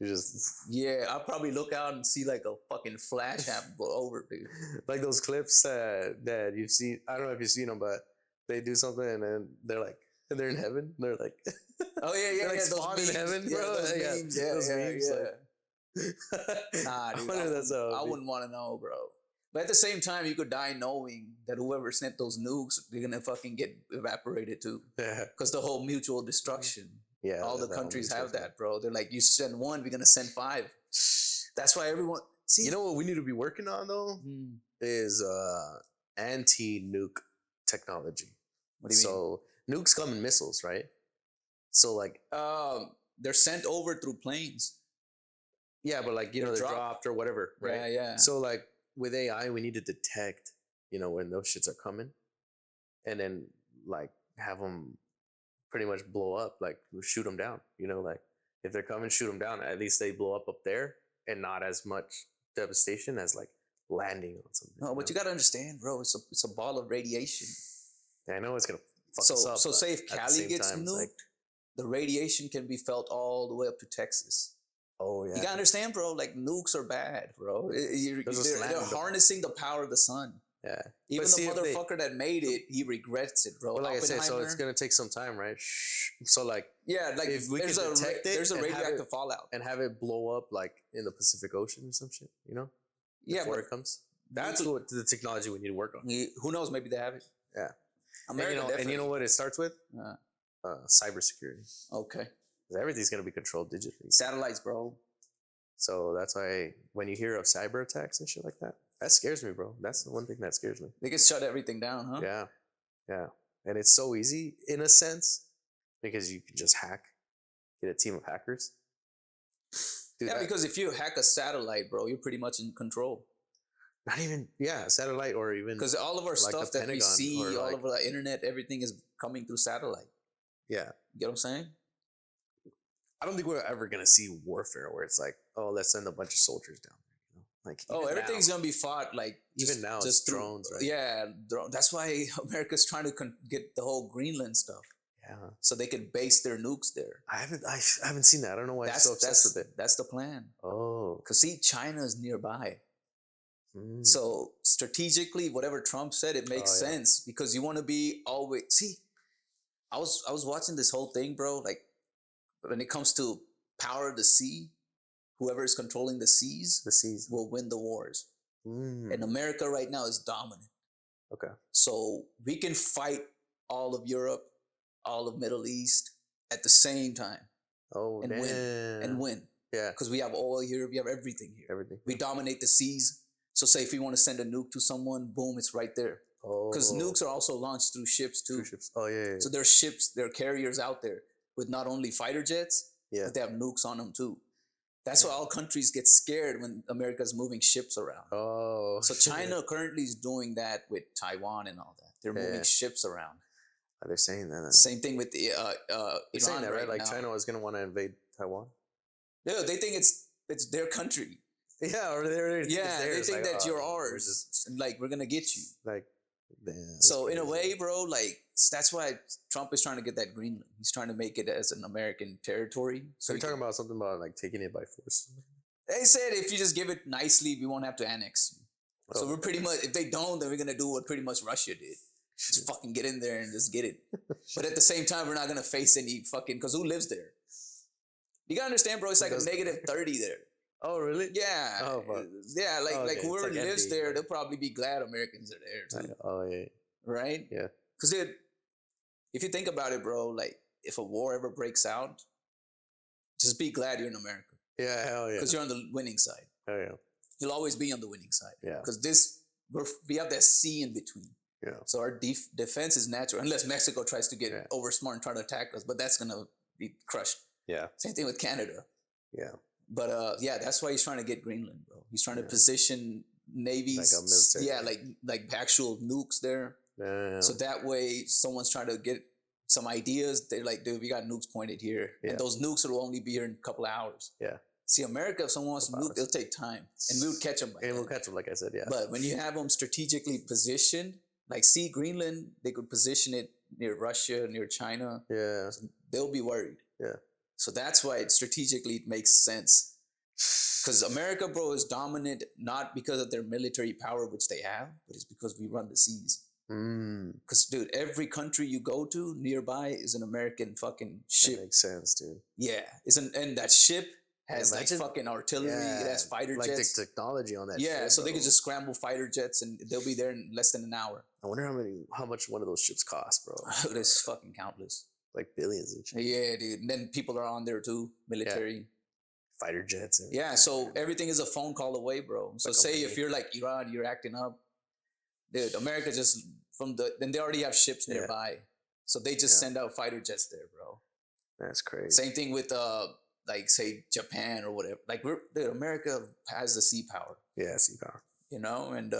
You just I'll probably look out and see like a fucking flash happen over, dude. Like those clips that you've seen. I don't know if you've seen them, but they do something and then they're in heaven. They're like, oh yeah, like those memes. in heaven, bro. Those memes. Those memes. Nah, dude. I wouldn't want to know, bro. But at the same time, you could die knowing that whoever sent those nukes, they're gonna fucking get evaporated too. Yeah. Because the whole mutual destruction. Yeah. All the countries have that, bro. They're like, you send one, we're gonna send 5. That's why everyone. See, you know what we need to be working on though is anti-nuke technology. What do you mean? So nukes come in missiles, right? So like, they're sent over through planes. Yeah, but like they're dropped or whatever, right? Yeah. So like. With AI, we need to detect, when those shits are coming, and then like have them pretty much blow up, like shoot them down. Like if they're coming, shoot them down. At least they blow up there, and not as much devastation as like landing on something. No, but you gotta understand, bro. It's a ball of radiation. Yeah, I know it's gonna fuck us up. So say if Cali gets nuked, the radiation can be felt all the way up to Texas. Oh yeah, you gotta understand, bro. Like nukes are bad, bro. They're harnessing the power of the sun. Yeah, even the motherfucker that made it, he regrets it, bro. Well, like I said, so it's gonna take some time, right? So like, like if we can detect it, there's a radioactive fallout, and have it blow up like in the Pacific Ocean or some shit, before it comes. That's what the technology we need to work on. Who knows? Maybe they have it. Yeah, and you know what it starts with? Cybersecurity. Okay. Everything's going to be controlled digitally. Satellites, bro. So that's why when you hear of cyber attacks and shit like that, that scares me, bro. That's the one thing that scares me. They can shut everything down, huh? Yeah. Yeah. And it's so easy in a sense because you can just get a team of hackers. Because if you hack a satellite, bro, you're pretty much in control. Not even, satellite or even. Because all of our stuff that we see, all over the internet, everything is coming through satellite. Yeah. You get what I'm saying? I don't think we're ever gonna see warfare where it's like, oh, let's send a bunch of soldiers down there. Like, everything's gonna be fought like even now, just drones, right? Yeah, that's why America's trying to get the whole Greenland stuff. Yeah, so they could base their nukes there. I haven't seen that. I don't know why I'm so obsessed with it. That's the plan. Oh, because see, China is nearby. So strategically, whatever Trump said, it makes sense because you want to be always. See, I was watching this whole thing, bro. Like. When it comes to power of the sea, whoever is controlling the seas will win the wars. And America right now is dominant. Okay. So we can fight all of Europe, all of Middle East at the same time. Oh, and win. Yeah. Because we have oil here, we have everything here. Everything. We dominate the seas. So say if we want to send a nuke to someone, boom, it's right there. because nukes are also launched through ships too. Cruise ships. Oh yeah. So there's ships, there are carriers out there with not only fighter jets, but they have nukes on them too. That's why all countries get scared when America's moving ships around. Oh. So China currently is doing that with Taiwan and all that. They're moving ships around. They're saying that. Same thing with the They're saying that, right? Like China was gonna want to invade Taiwan. Yeah, they think it's their country. Yeah, or they think that you're ours. Like we're gonna get you. Like, so in a way, bro, like that's why Trump is trying to get that Greenland. He's trying to make it as an American territory. So you're talking about something about like taking it by force. They said if you just give it nicely, we won't have to annex you. So we're pretty much, if they don't, then we're gonna do what pretty much Russia did. Just fucking get in there and just get it. But at the same time, we're not gonna face any fucking, because who lives there? You gotta understand, bro. It's like a -30 there. Oh really? Yeah. Oh fuck. Yeah, like whoever lives there, they'll probably be glad Americans are there too. Oh yeah. Right? Yeah. Because if you think about it, bro, like if a war ever breaks out, just be glad you're in America. Yeah, hell yeah. Because you're on the winning side. Hell yeah. You'll always be on the winning side. Yeah. Because we have that sea in between. Yeah. So our defense is natural, unless Mexico tries to get over smart and try to attack us, but that's gonna be crushed. Yeah. Same thing with Canada. Yeah. But that's why he's trying to get Greenland, bro. He's trying to position navies, like a military. Yeah, like actual nukes there. Yeah. So that way, someone's trying to get some ideas. They're like, dude, we got nukes pointed here, and those nukes will only be here in a couple of hours. Yeah. See, America, if someone wants to nuke, it'll take time, and we would catch them. We'll catch them, like I said, yeah. But when you have them strategically positioned, like Greenland, they could position it near Russia, near China. Yeah. They'll be worried. Yeah. So that's why strategically it makes sense. Because America, bro, is dominant not because of their military power, which they have, but it's because we run the seas. Because, dude, every country you go to nearby is an American fucking ship. That makes sense, dude. Yeah. And that ship has like fucking artillery. It has fighter jets. Like the technology on that ship. Yeah, so they could just scramble fighter jets and they'll be there in less than an hour. I wonder how much one of those ships costs, bro. It's fucking countless. Like billions and shit. Yeah, dude. And then people are on there too, military. Yeah. Fighter jets. Yeah, so everything is a phone call away, bro. So say if you're like Iran, you're acting up, dude, America just then they already have ships nearby. So they just send out fighter jets there, bro. That's crazy. Same thing with like say Japan or whatever. Like America has the sea power. Yeah, sea power. You know, and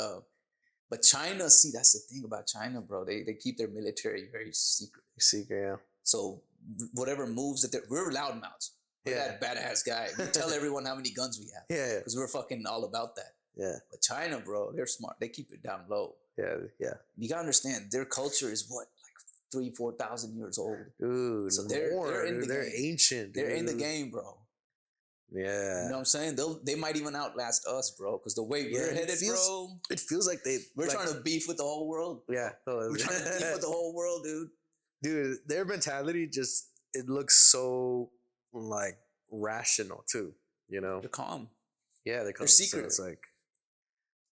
but China, see, that's the thing about China, bro. They keep their military very secret. Secret, yeah. So whatever moves we're loudmouths. We're that badass guy. We tell everyone how many guns we have. Yeah. Because we're fucking all about that. Yeah. But China, bro, they're smart. They keep it down low. Yeah, yeah. You gotta understand, their culture is what, like 3,000-4,000 years old. Dude, so they're in the they're game. ancient. They're in the game, bro. Yeah. You know what I'm saying? They might even outlast us, bro. Because the way we're headed, bro. It feels like we're trying to beef with the whole world. Yeah. We're trying to beef with the whole world, dude. Dude, their mentality it looks so like rational too, you know? They're calm. Yeah, they're calm. They're secretive. So it's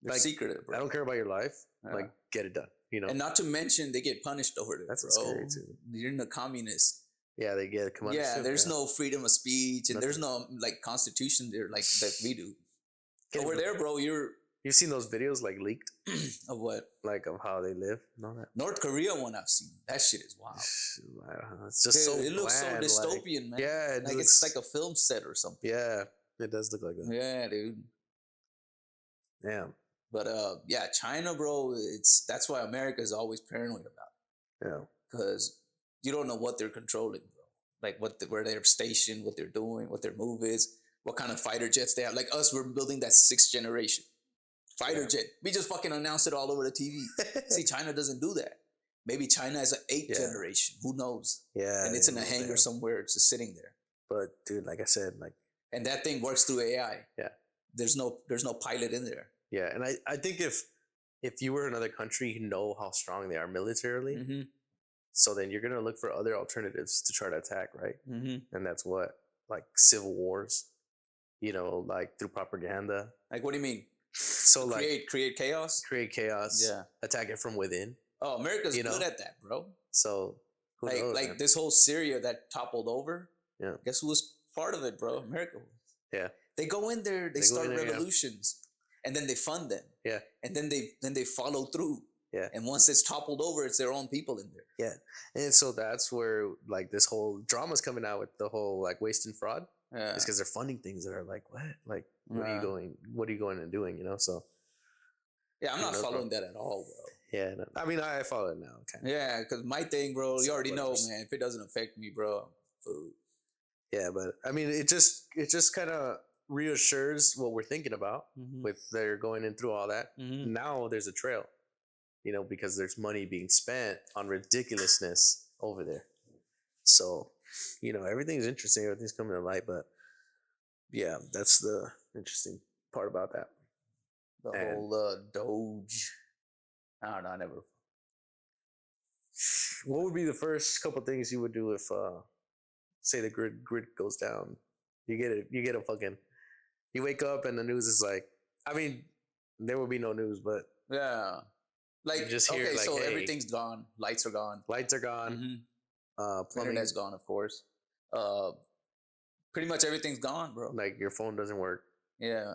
they're secretive, bro. I don't care about your life. Like, get it done, you know? And not to mention, they get punished over it. That's scary too. You're in a communist. Yeah, they get command. Yeah, there's no freedom of speech, and there's no like constitution there like that we do. Over there, bro, you've seen those videos like leaked of what? Like of how they live and all that. North Korea one I've seen. That shit is wild. It's just so it looks bland, so dystopian, man. Yeah, it's like a film set or something. Yeah, it does look like that. Yeah, dude. Damn. But China, bro, that's why America is always paranoid about. Yeah. Because you don't know what they're controlling, bro. Like where they're stationed, what they're doing, what their move is, what kind of fighter jets they have. Like us, we're building that 6th generation fighter jet. We just fucking announced it all over the TV. See, China doesn't do that. Maybe China has an 8th generation. Who knows? Yeah. And it's in a hangar somewhere. It's just sitting there. But dude, like I said, and that thing works through AI. Yeah. There's no pilot in there. Yeah, and I think if you were another country, you know how strong they are militarily. Mm-hmm. So then you're gonna look for other alternatives to try to attack, right? Mm-hmm. And that's what, like civil wars, you know, like through propaganda. Like, what do you mean? So create chaos. Create chaos. Yeah. Attack it from within. Oh, America's good at that, bro. So who knows, like man? this whole Syria that toppled over. Yeah. Guess who was part of it, bro? America was. Yeah. They go in there. They start revolutions, and then they fund them. Yeah. And then they follow through. Yeah. And once it's toppled over, it's their own people in there. Yeah. And so that's where like this whole drama's coming out with the whole like waste and fraud. Yeah. It's because they're funding things that are like, what? Like, what are you going and doing, you know? So yeah, I'm not following that at all, bro. Yeah, no. I mean, I follow it now. Kind of. Yeah, because my thing, bro, you already know, man. If it doesn't affect me, bro, food. Yeah, but I mean, it just kind of reassures what we're thinking about with they're going in through all that. Now there's a trail, you know, because there's money being spent on ridiculousness over there. So, you know, everything's interesting. Everything's coming to light, but yeah, that's the interesting part about that. The whole Doge. I don't know. I never. What would be the first couple things you would do if, say, the grid goes down? You get a fucking. You wake up and the news is like. I mean, there would be no news, but yeah, like you just hear okay, like, so hey, everything's gone. Lights are gone. Lights are gone. Plumbing Internet's gone, of course. Pretty much everything's gone, bro. Like your phone doesn't work. Yeah.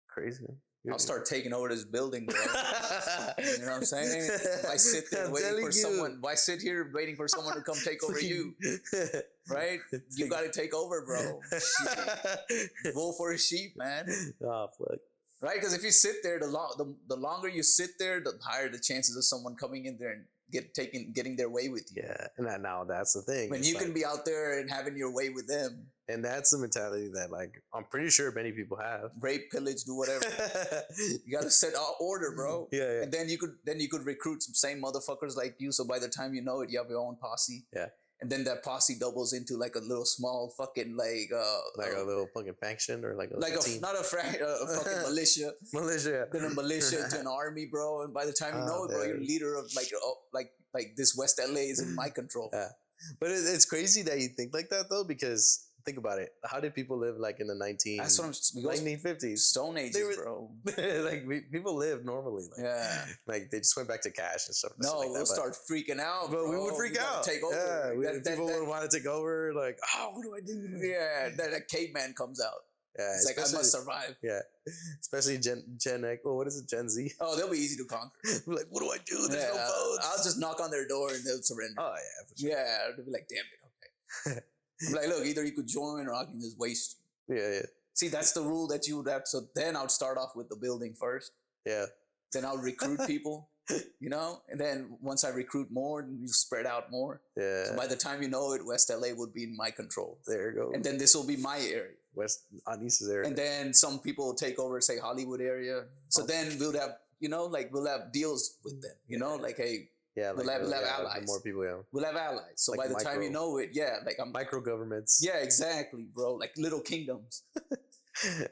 Crazy. I'll start taking over this building, bro. You know what I'm saying? Why sit there waiting for someone? Why sit here waiting for someone to come take over you? Right? You got to take over, bro. Wool for a sheep, man. Oh, fuck. Right? Because if you sit there, the longer you sit there, the higher the chances of someone coming in there and getting their way with you. Yeah, and now that's the thing. When you can be out there and having your way with them. And that's the mentality that, like, I'm pretty sure many people have. Rape, pillage, do whatever. You got to set order, bro. Yeah. And then you could recruit some same motherfuckers like you. So by the time you know it, you have your own posse. Yeah. And then that posse doubles into like a little small fucking like a little fucking faction or like a not a fucking militia. Militia. Then a militia to an army, bro. And by the time you know it, bro, you're leader of like this West LA is in my control. Yeah. But it's crazy that you think like that though, because think about it. How did people live like in the 1950s? Stone Ages, bro. Like people lived normally. Like, yeah. Like they just went back to cash and stuff. No, like we'll start freaking out. But bro. we would freak out. Take over. Yeah, people would want to take over. Like, oh, what do I do? Yeah, that caveman comes out. Yeah, it's like I must survive. Yeah, especially Gen X. Well, what is it? Gen Z. Oh, they'll be easy to conquer. Like, what do I do? There's no phones. I'll just knock on their door and they'll surrender. Oh yeah, for sure. Yeah, they'll be like, damn it, okay. I'm like, look, either you could join or I can just waste you. Yeah. See, that's the rule that you would have. So then I'll start off with the building first. Yeah. Then I'll recruit people, you know? And then once I recruit more, you spread out more. Yeah. So by the time you know it, West LA would be in my control. There you go. And then this will be my area. West Anisa's area. And then some people will take over, say, Hollywood area. So then we'll have, you know, like we'll have deals with them, you know? Like, hey, yeah, we'll have allies. More people, yeah. We'll have allies. So like by the time you know it, yeah, like I'm micro governments. Yeah, exactly, bro. Like little kingdoms.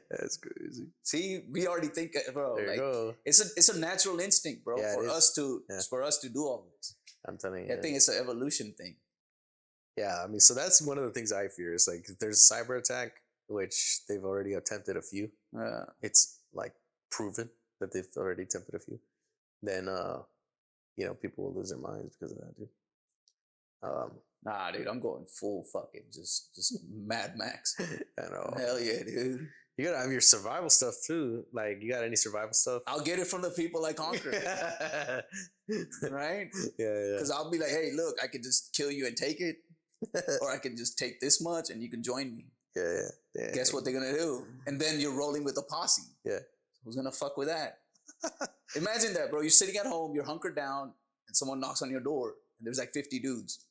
That's crazy. See, we already think, bro. There you go. It's a natural instinct, bro, for us to do all this. I'm telling you. I think it's an evolution thing. Yeah, I mean, so that's one of the things I fear. Is like if there's a cyber attack, which they've already attempted a few. It's like proven that they've already attempted a few. Then you know, people will lose their minds because of that, dude. Nah, dude, I'm going full fucking just Mad Max. I know. Hell yeah, dude. You gotta have your survival stuff too. Like, you got any survival stuff? I'll get it from the people I conquer. Right? Yeah. Because I'll be like, hey, look, I can just kill you and take it. Or I can just take this much and you can join me. Yeah. Guess what they're gonna do? And then you're rolling with a posse. Yeah. Who's gonna fuck with that? Imagine that, bro. You're sitting at home, you're hunkered down, and someone knocks on your door, and there's like 50 dudes.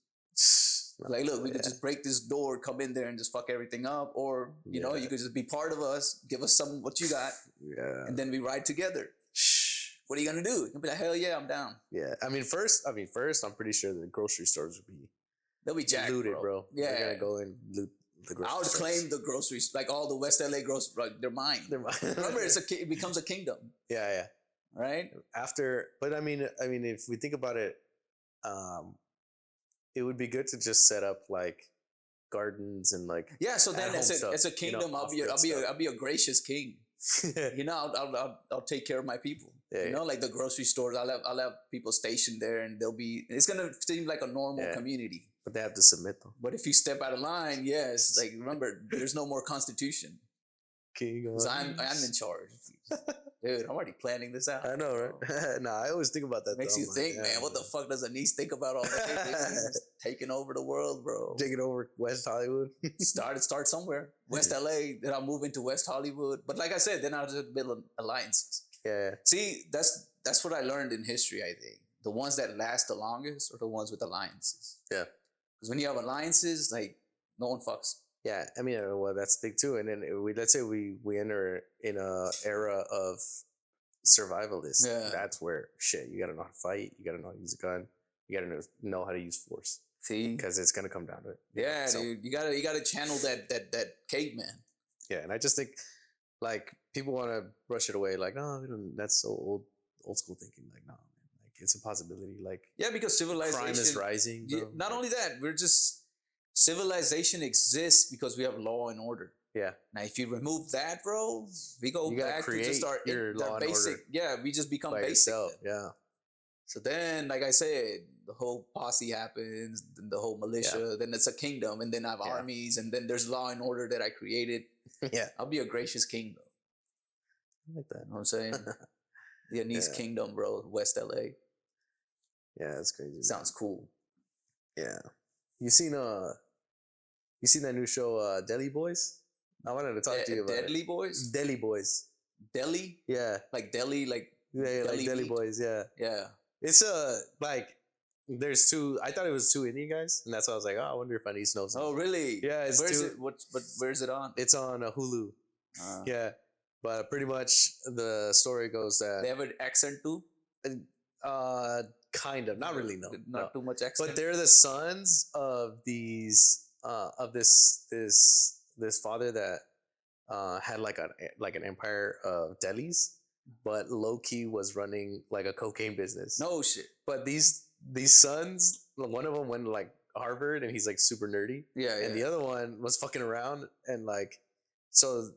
Like, look, we could just break this door, come in there, and just fuck everything up, or you know, you could just be part of us, give us some what you got, and then we ride together. What are you gonna do? You'll be like, hell yeah, I'm down. Yeah, I mean, first, I'm pretty sure the grocery stores would be they'll be jacked, looted, bro. Yeah, they're gonna go and loot the grocery I would stores. claim the groceries, like all the West LA groceries, like they're mine. Remember, it becomes a kingdom. Yeah. Right. But I mean, if we think about it, it would be good to just set up like gardens and like so then it's a kingdom. You know, I'll be a gracious king. You know, I'll take care of my people. You know, like the grocery stores, I'll have people stationed there, and it's gonna seem like a normal community. But they have to submit though. But if you step out of line, like remember, there's no more constitution. King. Because I'm in charge. Dude, I'm already planning this out. I know, right? Nah, I always think about that. Makes though. you I'm think, like, man. What the fuck does Anise think about all day? He's taking over the world, bro. Taking over West Hollywood. Start somewhere. West LA. Then I'll move into West Hollywood. But like I said, then I'll just build alliances. Yeah. See, that's what I learned in history. I think the ones that last the longest are the ones with alliances. Yeah. Because when you have alliances, like no one fucks. Yeah, I mean, well, that's the thing too. And then let's say we enter in a era of survivalists. Yeah. That's where shit. You gotta know how to fight. You gotta know how to use a gun. You gotta know how to use force. See, because it's gonna come down to it. Yeah, so, dude, you gotta channel that caveman. Yeah, and I just think like people want to brush it away, like, oh, that's so old school thinking. Like, no, man, like it's a possibility. Like, yeah, because civilization crime is rising. Bro. Not only that, civilization exists because we have law and order. Yeah. Now, if you remove that, bro, we go back to just our law basic. And order. Yeah, we just become basic. Yourself. Yeah. So then, like I said, the whole posse happens, then the whole militia, then it's a kingdom, and then I have armies, and then there's law and order that I created. Yeah. I'll be a gracious king, bro. I like that. You know what I'm saying? The Anise Kingdom, bro, West LA. Yeah, that's crazy. Sounds cool. Yeah. You seen that new show, Deli Boys? I wanted to talk to you about Deli Boys? Deli Boys. Deli? Yeah. Like Deli, like yeah, like Deli Boys, yeah. Yeah. It's like there's two. I thought it was two Indian guys, and that's why I was like, oh, I wonder if Anise knows. Oh, really? Yeah. Where's it? Where's it on? It's on Hulu. Yeah, but pretty much the story goes that they have an accent too. Kind of, not really. No, not too much accent. But they're the sons of these of this father that had like an empire of delis, but low key was running like a cocaine business. No shit. But these sons, one of them went to like Harvard and he's like super nerdy. Yeah. And the other one was fucking around and like, so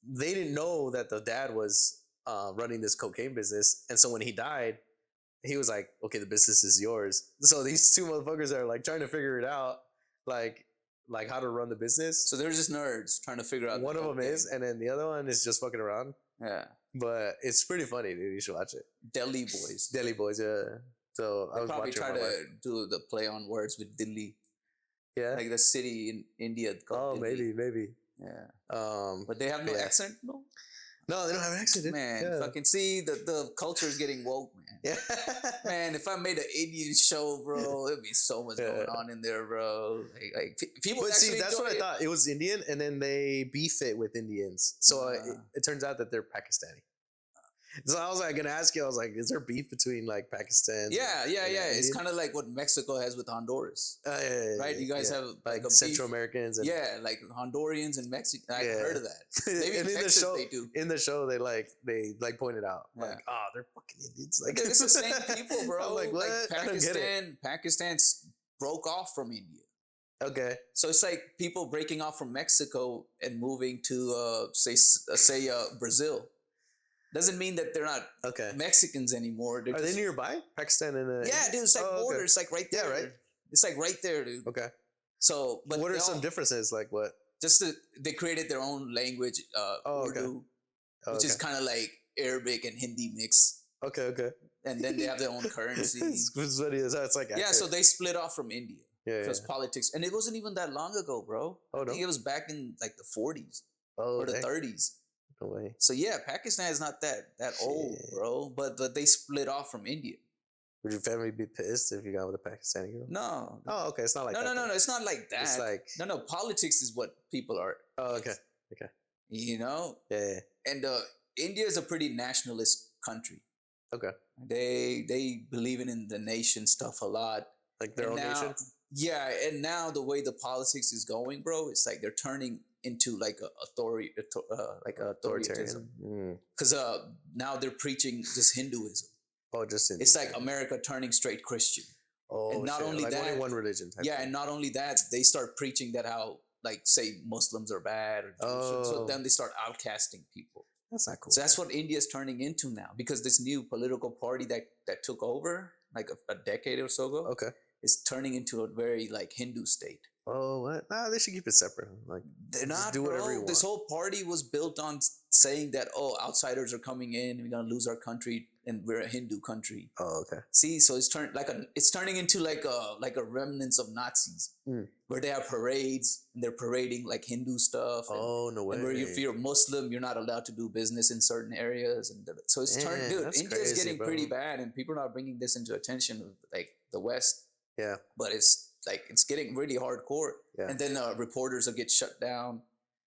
they didn't know that the dad was running this cocaine business. And so when he died, he was like, okay, the business is yours. So these two motherfuckers are like trying to figure it out, like how to run the business. So they're just nerds trying to figure out. One of them is, and then the other one is just fucking around. Yeah. But it's pretty funny, dude. You should watch it. Deli Boys. Deli Boys, yeah. So I was probably watching. Try to do the play on words with Delhi. Yeah. Like the city in India. Oh, Delhi. maybe. Yeah. But they have no accent, no. No, they don't have an accent. Man, fucking see the culture is getting woke, man. Yeah. Man, if I made an Indian show, bro, there'd be so much going on in there, bro. Like people. But see, that's what I thought. It was Indian, and then they beef it with Indians. So it turns out that they're Pakistani. So I was like gonna ask you. I was like, is there beef between like Pakistan? Yeah. It's kind of like what Mexico has with Honduras, right? You guys have like Central Americans. And, like Hondurians and Mexicans. I've heard of that. Maybe in Texas, the show, they do. In the show, they pointed out like, they're fucking Indians. Like it's the same people, bro. I'm like, what? Like Pakistan broke off from India. Okay. So it's like people breaking off from Mexico and moving to say Brazil. Doesn't mean that they're not Mexicans anymore. Are they nearby? Pakistan and yeah, dude. It's like border. Okay. It's like right there. Yeah, right. It's like right there, dude. Okay. So, but what are some differences? Like what? They created their own language, Urdu, which is kind of like Arabic and Hindi mix. Okay. And then they have their own currency. It's like accurate. So they split off from India. Because politics, and it wasn't even that long ago, bro. I think it was back in like the 40s or the 30s. No way. So yeah, Pakistan is not that old, bro. But they split off from India. Would your family be pissed if you got with a Pakistani girl? No. Oh, okay. It's not like that. No. It's not like that. It's like no. Politics is what people are. Oh, okay. You know. Yeah. And India is a pretty nationalist country. Okay. They believe in the nation stuff a lot. Like their own nation. Yeah, and now the way the politics is going, bro, it's like they're turning into like authoritarianism. Because now they're preaching just Hinduism. Oh, just Hinduism. It's like America turning straight Christian. Oh, and not only like that, only one religion. And not only that, they start preaching that how like say Muslims are bad. So then they start outcasting people. That's not cool. So that's what India is turning into now because this new political party that took over like a decade or so ago. Okay. Is turning into a very like Hindu state. Oh, what? Nah, they should keep it separate. Like, They're just not, do whatever you bro. want. This whole party was built on saying that, oh, outsiders are coming in, we're gonna lose our country, and we're a Hindu country. Oh, okay. See, so it's turning into like a remnants of Nazis, where they have parades and they're parading like Hindu stuff. Oh, no way. And where if you're Muslim, you're not allowed to do business in certain areas, and so it's turned. Dude, that's India's crazy, getting bro. pretty bad, and people are not bringing this into attention of like the West. Yeah. But it's getting really hardcore. Yeah. And then reporters will get shut down.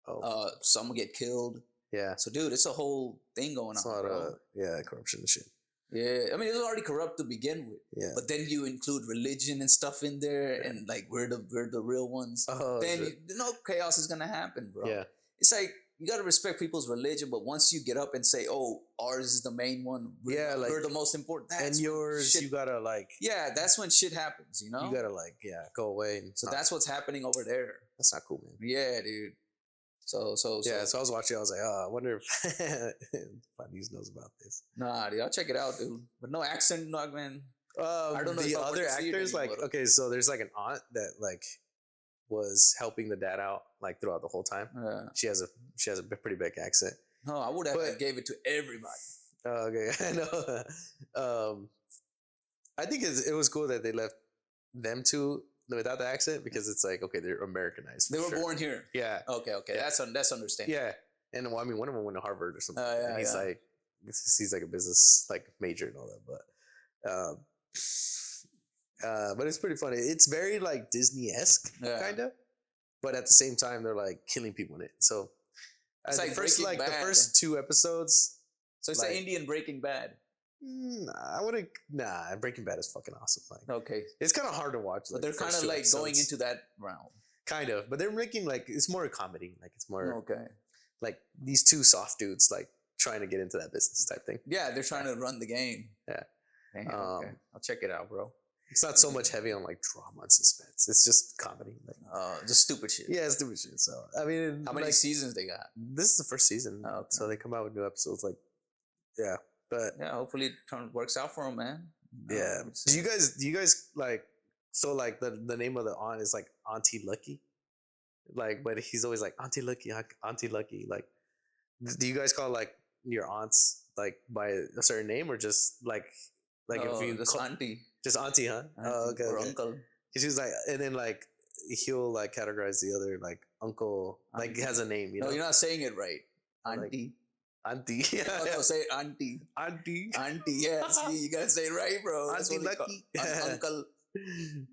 Oh. Some will get killed. Yeah. So, dude, it's a whole thing going It's a on, lot bro. of corruption and shit. Yeah, I mean, it was already corrupt to begin with. Yeah. But then you include religion and stuff in there, and like we're the real ones. Oh, then chaos is gonna happen, bro. Yeah. It's like you gotta respect people's religion, but once you get up and say, "Oh, ours is the main one," we're the most important. And yours, you gotta like. Yeah, that's when shit happens. You know, you gotta like go away. And so that's what's happening over there. That's not cool, man. Yeah, dude. So I was watching. I was like, I wonder if Funnies knows about this. Nah, dude, I'll check it out, dude. But no accent, no, man. I don't know the if I'll other ever see it actors. Like, anymore. okay, so there's like an aunt that like was helping the dad out like throughout the whole time. Yeah. She has a pretty big accent. No, I would have gave it to everybody. Oh, okay, I know. I think it was cool that they left them two without the accent because it's like, okay, they're Americanized. They were born here. Yeah. Okay. Yeah. That's understandable. Yeah. And well, I mean, one of them went to Harvard or something. Yeah, and he's like a business like major and all that. But it's pretty funny. It's very like Disney-esque kind of, but at the same time, they're like killing people in it. So it's like the first 2 episodes. So it's like Indian Breaking Bad. I wouldn't. Nah, Breaking Bad is fucking awesome. Like, okay, it's kind of hard to watch. But they're kind of like going into that realm. Kind of, but they're making like it's more a comedy. Like it's more okay. Like these 2 soft dudes like trying to get into that business type thing. Yeah, they're trying to run the game. Yeah. Damn, okay. I'll check it out, bro. It's not so much heavy on like drama and suspense. It's just comedy. Like, just stupid shit. Yeah, stupid shit. So I mean, how many seasons they got? This is the first season. Oh, okay. So they come out with new episodes. Like, yeah, but yeah, hopefully it works out for them, man. Yeah. Do you guys like? So like the name of the aunt is like Auntie Lucky, like, but he's always like Auntie Lucky, Auntie Lucky. Like, do you guys call like your aunts like by a certain name or just like if you just auntie? Just auntie, huh? Auntie or uncle. She's like, and then like he'll like categorize the other like uncle, like he has a name. You know, you're not saying it right. Auntie. Auntie. Yeah. No, say auntie. Auntie. Auntie. Yeah. See, you gotta say it right, bro. Auntie Lucky. Uncle.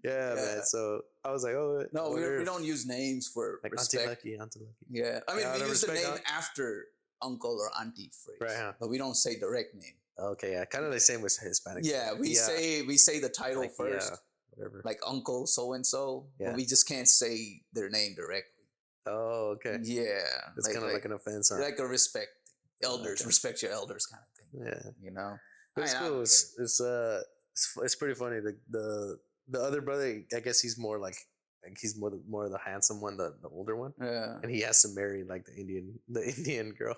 Yeah, man. So I was like, oh no, we don't use names for like respect. Auntie Lucky. Yeah, I mean we use the name after uncle or auntie phrase, right? Huh? But we don't say direct name. Okay, yeah, kind of the same with Hispanic. Yeah, we say the title like, first, whatever, like uncle so and so. But we just can't say their name directly. Oh, okay. Yeah, it's kind of like an offense, huh? Like a respect elders, respect your elders kind of thing. Yeah, you know, it's cool. It's pretty funny. The other brother, I guess he's more like he's more the handsome one, the older one. Yeah. And he has to marry like the Indian girl,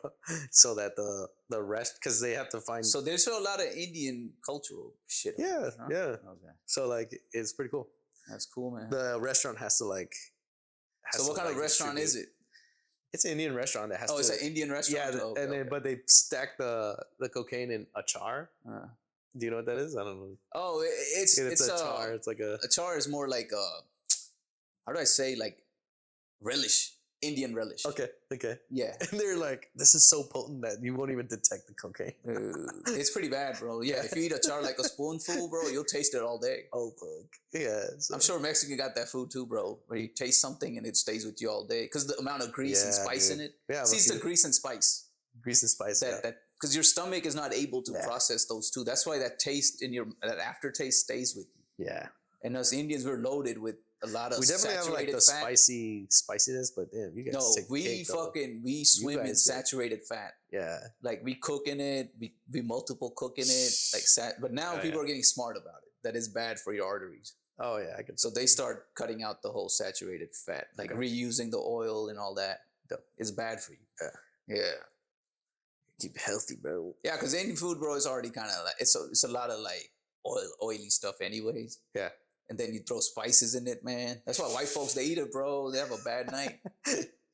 so that the rest, because they have to find. So there's a lot of Indian cultural shit. Yeah, huh? yeah. Okay. So like it's pretty cool. That's cool, man. The restaurant has to like. So what kind of restaurant is it? It's an Indian restaurant that has. Oh, it's an Indian restaurant. Yeah, and then but they stack the cocaine in achar. Do you know what that is? I don't know. Oh, it's a char. It's like a char is more like how do I say, like relish, Indian relish. Okay. Yeah. And they're like, this is so potent that you won't even detect the cocaine. It's pretty bad, bro. Yeah, if you eat a char like a spoonful, bro, you'll taste it all day. Oh fuck. Yeah. So. I'm sure Mexican got that food too, bro. Where you taste something and it stays with you all day because the amount of grease and spice in it. Yeah. See, it's the grease and spice. Grease and spice. That because your stomach is not able to process those two. That's why that taste that aftertaste stays with you. Yeah. And us Indians, we're loaded with a lot of. We definitely have like the fat. spiciness, but damn, you guys. No, we swim in saturated fat. Yeah. Like we cook in it, we multiple cook in it, like but now people are getting smart about it. That is bad for your arteries. Oh yeah, I can. So they start cutting out the whole saturated fat, like reusing the oil and all that. It's bad for you. Yeah. Keep healthy, bro. Yeah, because Indian food, bro, is already kind of like it's a lot of like oily stuff, anyways. Yeah. and then you throw spices in it, man. That's why white folks, they eat it, bro. They have a bad night.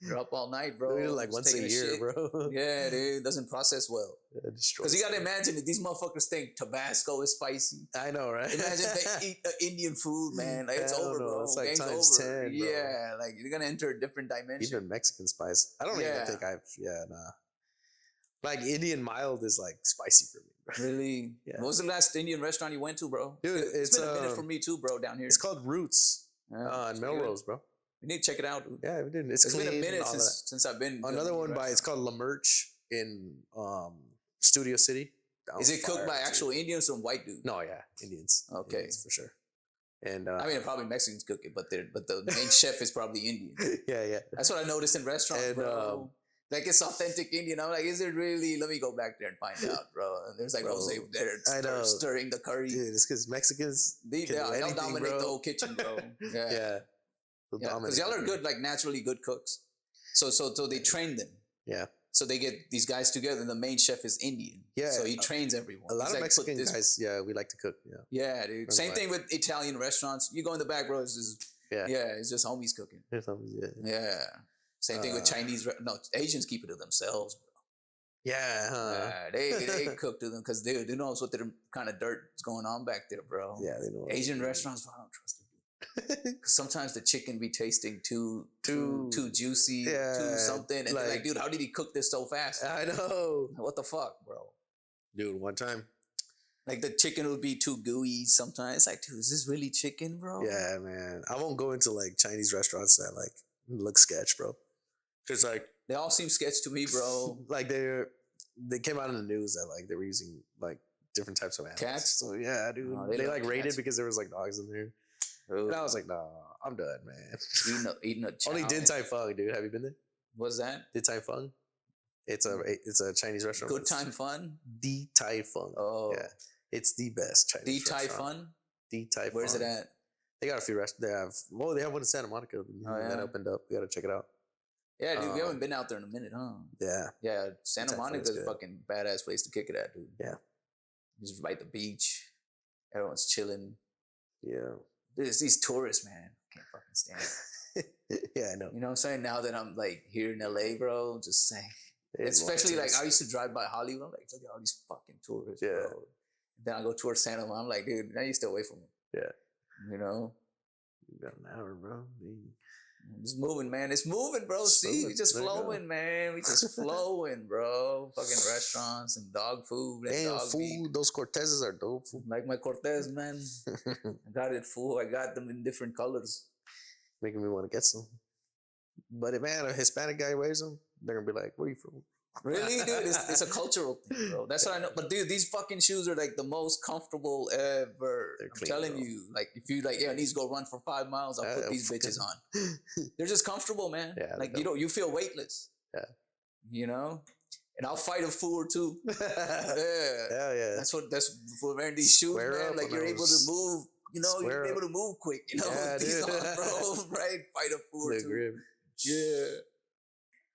They're up all night, bro. We eat it like just once a taking year, shit. bro. Yeah, dude. It doesn't process well. It destroys Because you got to it. imagine that these motherfuckers think Tabasco is spicy. I know, right? Imagine they eat Indian food, man. Like, it's Hell over, no. bro. It's like Game's times over. 10, bro. Yeah, like you're gonna enter a different dimension. Even Mexican spice. I don't even Yeah. think nah. Like Indian mild is like spicy for me, bro. Really? Yeah. What was the last Indian restaurant you went to, bro? Dude, it's been a minute for me too, bro, down here. It's called Roots in so Melrose, bro. you need to check it out, dude. Yeah, we did. It's It's been a clean and minute all since I've been. that. Another one it's called La Merch in Studio City. That Is was it cooked fire, by dude. actual Indians or white dudes? No, yeah, Indians. Okay. Indians, for sure. And I mean, probably Mexicans cook it, but the main chef is probably Indian. yeah. That's what I noticed in restaurants, And, bro. Like, it's authentic Indian. I'm like, is it really? Let me go back there and find out, bro. And there's like Bro, Jose there I know. stirring the curry. Dude, it's because Mexicans can do They'll anything, dominate bro. the whole kitchen, bro. Yeah. Yeah. Because y'all are good, like naturally good cooks. So they train them. Yeah. So they get these guys together, and the main chef is Indian. Yeah. So he trains everyone. A lot He's of like, Mexican "Put this-" guys, yeah, we like to cook. Yeah. Yeah, dude. From Same what? thing with Italian restaurants. You go in the back row, it's just Yeah. it's just homies cooking. There's something, yeah. Yeah. Same thing with Chinese. No, Asians keep it to themselves, bro. Yeah. They cook to them because they know what their kind of dirt is going on back there, bro. Yeah, they know. Asian restaurants, I don't trust them. Because sometimes the chicken be tasting too juicy, Yeah, too something, and they're like, like- dude, how did he cook this so fast? I know. What the fuck, bro? Dude, one time. Like the chicken would be too gooey sometimes. It's like, dude, is this really chicken, bro? Yeah, man. I won't go into like Chinese restaurants that like look sketch, bro. Cause like They all seem sketch to me, bro. like they came out in the news that like they were using like different types of animals. Cats? So yeah, dude. Oh, they they like love rated cats. because there was like dogs in there. And I was like, nah, I'm done, man. eating a chow. Only Din Tai Fung, dude. Have you been there? What's that? Din Tai Fung? It's a Chinese restaurant. Good time fun? Di Tai Fung. Oh. Yeah. It's the best Chinese D-Thai restaurant. fun? Di Tai Fung. Where's it at? They got a few restaurants. They have one in Santa Monica. That yeah? opened up. We gotta check it out. Yeah, dude, we haven't been out there in a minute, huh? Yeah. Yeah, Santa D-Thai Fun Monica's is a good. fucking badass place to kick it at, dude. Yeah. Just right at the beach. Everyone's chilling. Yeah. There's these tourists, man. Can't fucking stand it. Yeah, I know. You know what I'm saying? Now that I'm like here in LA, bro, just saying. There's Especially like lots I used to drive by Hollywood. I'm like, look at all these fucking tourists, Yeah. bro. Then I go towards Santa Monica. I'm like, dude, now you stay away from me. Yeah. You know? You got an hour, bro. It's moving, man. It's moving, bro. It's See, moving. we just There you go. flowing, man. We just flowing, bro. Fucking restaurants and dog food and Damn, dog fool. meat. Those Cortezes are dope, fool. Like my Cortez, man. I got it full. I got them in different colors. Making me want to get some. But if man, a Hispanic guy wears them, they're gonna be like, "Where you from?" Really, dude? It's a cultural thing, bro. That's what I know. But dude, these fucking shoes are like the most comfortable ever. They're I'm clean, telling bro. you. Like if you like, yeah, I need to go run for 5 miles, I'll put these bitches on. They're just comfortable, man. Yeah, like they're you feel weightless. Yeah. You know? And I'll fight a fool or two. Yeah. Hell yeah. That's for wearing these shoes, Square man. up Like on you're able to those. move. You know, Square you're up. able to move quick. You know, Yeah, with these dude. on, bro. Right? Fight a fool or The two. grip. Yeah.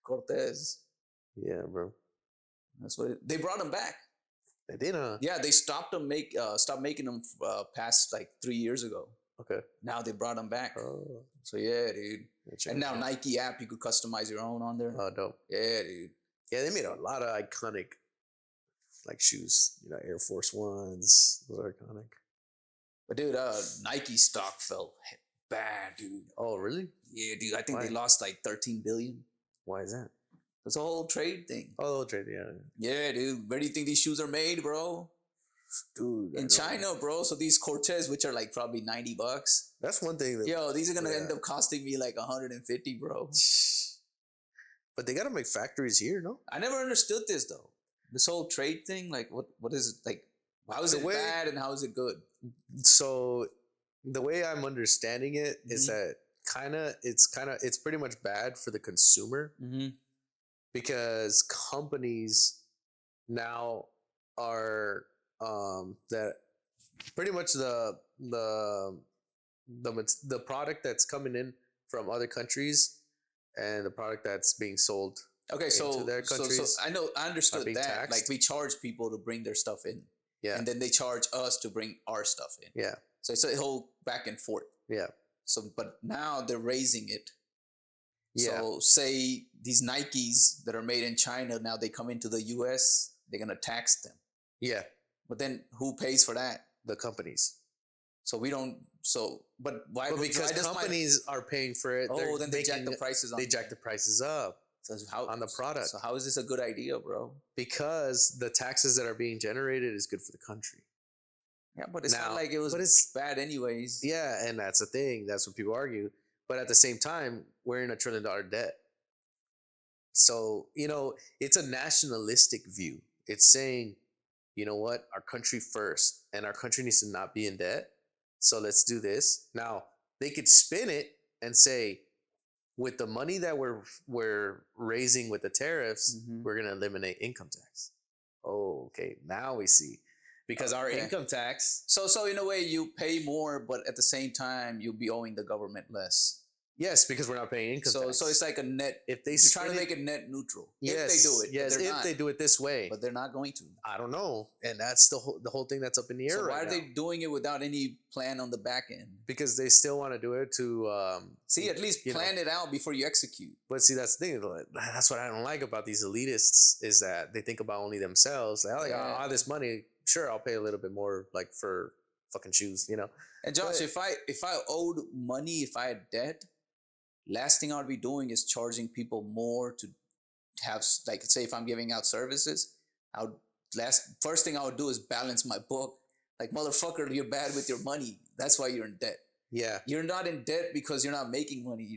Cortez. Yeah, bro. That's what they brought him back. They did, huh? Yeah, they stopped making them past like 3 years ago. Okay. Now they brought them back. Oh. So yeah, dude. Check And it now out. Nike app, you could customize your own on there. Oh, dope. Yeah, dude. Yeah, they made a lot of iconic like shoes. You know, Air Force Ones. Those are iconic. But dude, Nike stock fell bad, dude. Oh, really? Yeah, dude. I think Why? they lost like 13 billion. Why is that? It's a whole trade thing. Oh, they'll trade. Yeah. Yeah, dude. Where do you think these shoes are made, bro? Dude. I In don't- China, bro. So these Cortez, which are like probably $90. That's one thing. That, Yo, these are gonna Yeah. end up costing me like 150, bro. But they gotta make factories here, no? I never understood this though. This whole trade thing, like what is it like? How is The it way- bad and how is it good? So the way I'm understanding it is Mhm. that it's pretty much bad for the consumer Mm-hmm. because companies now are that pretty much the product that's coming in from other countries and the product that's being sold. Okay, so Into their so countries I know I understood being that. taxed. Like we charge people to bring their stuff in. Yeah. and then they charge us to bring our stuff in. Yeah. So it's a whole back and forth. Yeah. So, but now they're raising it. Yeah. So, say these Nikes that are made in China, now they come into the US, they're gonna tax them. Yeah. But then who pays for that? The companies. So we don't. So, but why? But because why does companies are paying for it, oh, then they jack the prices on. They jack the prices up So how, on the product. So how is this a good idea, bro? Because the taxes that are being generated is good for the country. Yeah, but it's Now, not like it was but it's bad anyways. Yeah, and that's the thing. That's what people argue. But at the same time, we're in $1 trillion debt. So, it's a nationalistic view. It's saying, you know what, our country first, and our country needs to not be in debt. So let's do this. Now, they could spin it and say, with the money that we're raising with the tariffs, we're gonna eliminate income tax. Oh, okay. Now we see. Because our income tax. So in a way you pay more, but at the same time you'll be owing the government less. Yes, because we're not paying income tax. So it's like a net. If they you're trying to make it net neutral. Yes, if they do it. Yes, if they do it this way. But they're not going to. I don't know, and that's the whole thing that's up in the air. So why right are now. they doing it without any plan on the back end? Because they still want to do it to see, at least plan it out before you execute. But see, that's the thing. That's what I don't like about these elitists is that they think about only themselves. Like, I have this money. Sure, I'll pay a little bit more, like for fucking shoes, And Josh, if I owed money, if I had debt, last thing I would be doing is charging people more to have, like, say, if I'm giving out services, first thing I would do is balance my book. Like, motherfucker, you're bad with your money. That's why you're in debt. Yeah. You're not in debt because you're not making money.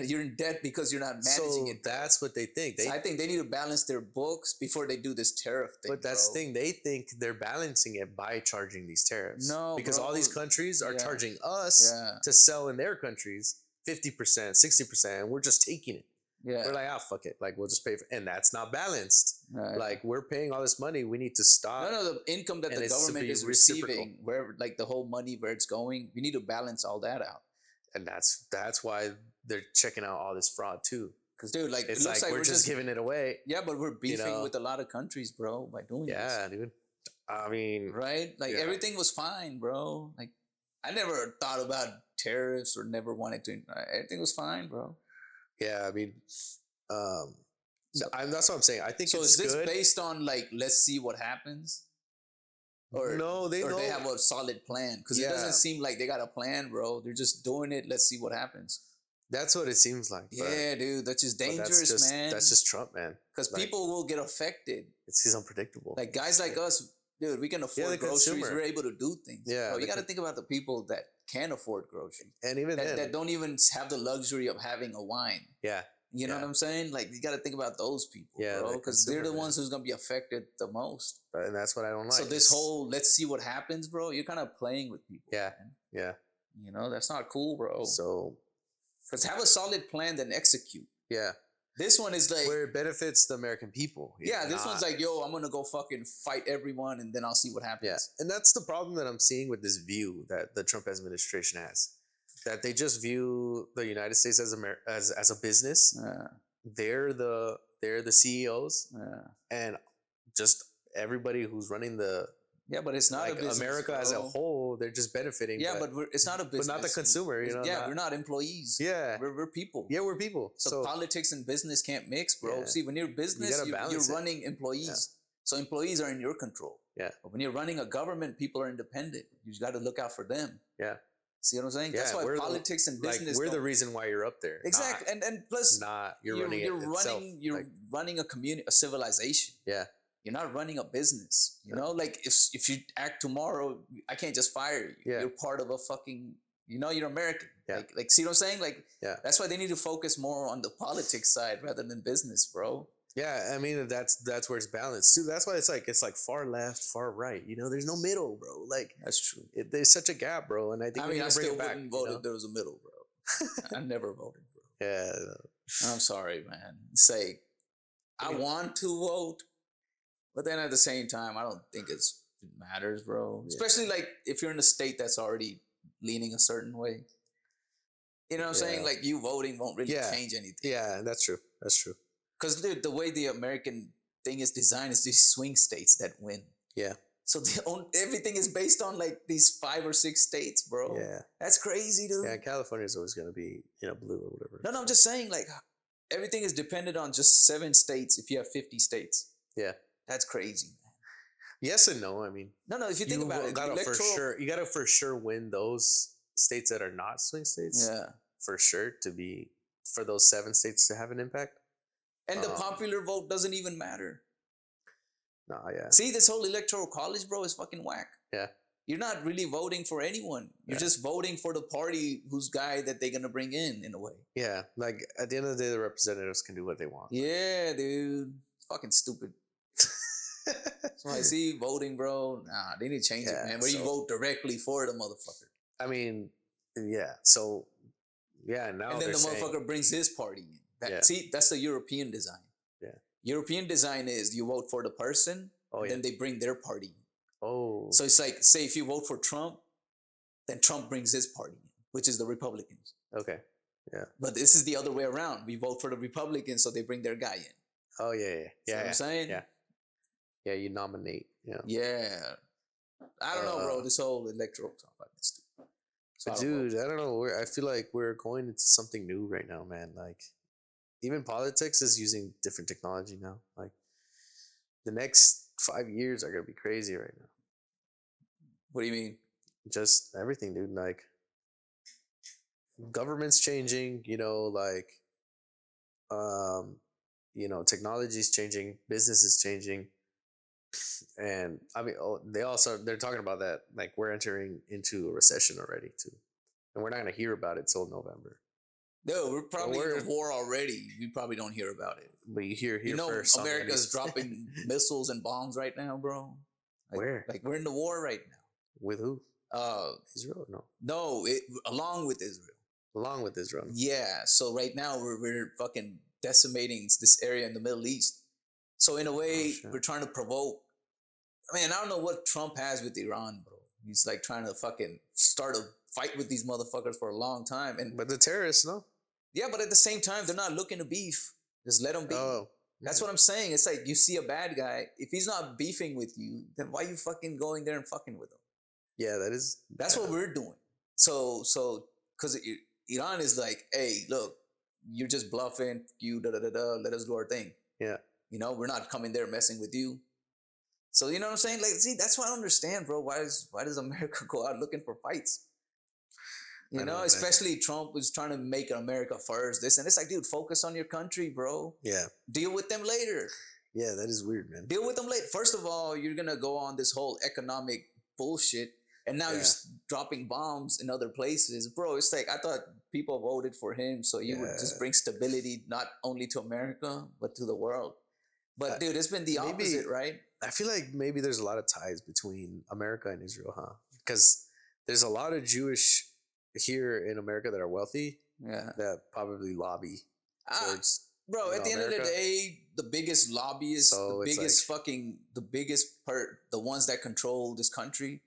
You're in debt because you're not managing it. That's what they think. So I think they need to balance their books before they do this tariff thing. But that's the thing. They think they're balancing it by charging these tariffs. No, because all these countries are charging us to sell in their countries 50%, 60%, and we're just taking it. Yeah. We're like, fuck it. Like, we'll just pay for it. And that's not balanced. Right. Like, we're paying all this money. We need to stop. No, the income that the government is receiving, where like the whole money, where it's going, we need to balance all that out. And that's why they're checking out all this fraud too. Because, dude, like, it's like we're just giving it away. Yeah, but we're beefing with a lot of countries, bro, by doing this. Yeah, dude. I mean. Right? Like, everything was fine, bro. Like, I never thought about tariffs or never wanted to. Everything was fine, bro. Yeah, I mean, that's what I'm saying. I think so. Is this based on like, let's see what happens? Or no, they have a solid plan, because it doesn't seem like they got a plan, bro. They're just doing it. Let's see what happens. That's what it seems like. Yeah, dude, that's just dangerous, man. That's just Trump, man. Because people will get affected. It's unpredictable. Like guys like us, dude, we can afford groceries. We're able to do things. Yeah, bro, you got to think about the people that can't afford groceries, and even that don't even have the luxury of having a wine. Yeah. You know what I'm saying? Like, you got to think about those people, bro, because they're the ones who's going to be affected the most. And that's what I don't like. So this whole, let's see what happens, bro, you're kind of playing with people. Yeah, man. Yeah. You know, that's not cool, bro. So. Because have a solid plan, then execute. Yeah. This one is like. Where it benefits the American people. Yeah, this one's like, yo, I'm going to go fucking fight everyone, and then I'll see what happens. Yeah. And that's the problem that I'm seeing with this view that the Trump administration has. That they just view the United States as a business. Yeah. They're the CEOs, and just everybody who's running the but it's not a business, America as a whole. They're just benefiting. Yeah, but it's not a business. But not the consumer. We're not employees. Yeah, we're people. Yeah, we're people. So politics and business can't mix, bro. See, when you're business, you're running employees. Yeah. So employees are in your control. Yeah. But when you're running a government, people are independent. You just got to look out for them. Yeah. See what I'm saying? Yeah, that's why politics and business. We're the reason why you're up there. Exactly, and plus, you're running a community, a civilization. Yeah, you're not running a business. You know, like if you act tomorrow, I can't just fire you. Yeah. You're part of a fucking. You're American. Yeah. Like, see what I'm saying? Like, that's why they need to focus more on the politics side rather than business, bro. Yeah, I mean that's where it's balanced too. That's why it's like far left, far right. There's no middle, bro. Like that's true. There's such a gap, bro. And I think I still wouldn't vote if there was a middle, bro. I never voted, bro. Yeah, I'm sorry, man. Say, I want to vote, but then at the same time, I don't think it matters, bro. Yeah. Especially like if you're in a state that's already leaning a certain way. You know what I'm saying? Like you voting won't really change anything. Yeah, that's true. That's true. Because, dude, the way the American thing is designed is these swing states that win. Yeah. So everything is based on like these 5 or 6 states, bro. Yeah. That's crazy, dude. Yeah, California is always going to be, blue or whatever. No, I'm just saying, like, everything is dependent on just 7 states if you have 50 states. Yeah. That's crazy, man. Yes and no. I mean, no, if you think about it, you gotta for sure win those states that are not swing states. Yeah. For sure for those 7 states to have an impact. And the popular vote doesn't even matter. Nah, yeah. See, this whole electoral college, bro, is fucking whack. Yeah. You're not really voting for anyone. You're just voting for the party whose guy that they're gonna bring in a way. Yeah, like at the end of the day, the representatives can do what they want. Yeah, dude. It's fucking stupid. So I see voting, bro. Nah, they need to change it, man. Where you vote directly for the motherfucker. I mean, yeah. So, yeah, now and then the motherfucker brings his party in. See, that's the European design. Yeah. European design is you vote for the person, then they bring their party in. Oh. So it's like, say if you vote for Trump, then Trump brings his party in, which is the Republicans. Okay. Yeah. But this is the other way around. We vote for the Republicans, so they bring their guy in. Oh, yeah. See what I'm saying? Yeah. Yeah, you nominate. Yeah. Yeah. I don't know, bro. This whole electoral talk about this. But dude, I don't know. I feel like we're going into something new right now, man. Like, even politics is using different technology now. Like, the next 5 years are gonna be crazy right now. What do you mean? Just everything, dude. Like, government's changing. Technology's changing. Business is changing. And I mean, they're talking about that. Like, we're entering into a recession already too, and we're not gonna hear about it till November. No, we're probably in a war already. We probably don't hear about it. But you hear first. America's dropping missiles and bombs right now, bro. Where? Like, we're in the war right now. With who? Israel? No. No, along with Israel. Along with Israel. Yeah. So right now we're fucking decimating this area in the Middle East. So in a way, we're trying to provoke. I mean, I don't know what Trump has with Iran, bro. He's like trying to fucking start a fight with these motherfuckers for a long time. But the terrorists, no? Yeah, but at the same time, they're not looking to beef. Just let them be. Oh. That's what I'm saying. It's like, you see a bad guy. If he's not beefing with you, then why are you fucking going there and fucking with him? Yeah, that's what we're doing. So, because Iran is like, hey, look, you're just bluffing. You let us do our thing. Yeah. We're not coming there messing with you. So, you know what I'm saying? Like, see, that's what I understand, bro. Why does America go out looking for fights? Especially Trump was trying to make America first, this, and it's like, dude, focus on your country, bro. Yeah. Deal with them later. Yeah, that is weird, man. Deal with them later. First of all, you're going to go on this whole economic bullshit, and now you're dropping bombs in other places. Bro, it's like, I thought people voted for him, so you would just bring stability not only to America, but to the world. But dude, it's been the opposite, right? I feel like maybe there's a lot of ties between America and Israel, huh? Because there's a lot of Jewish here in America that are wealthy, that probably lobby towards. Bro, at the end of the day, the biggest lobbyists, the ones that control this country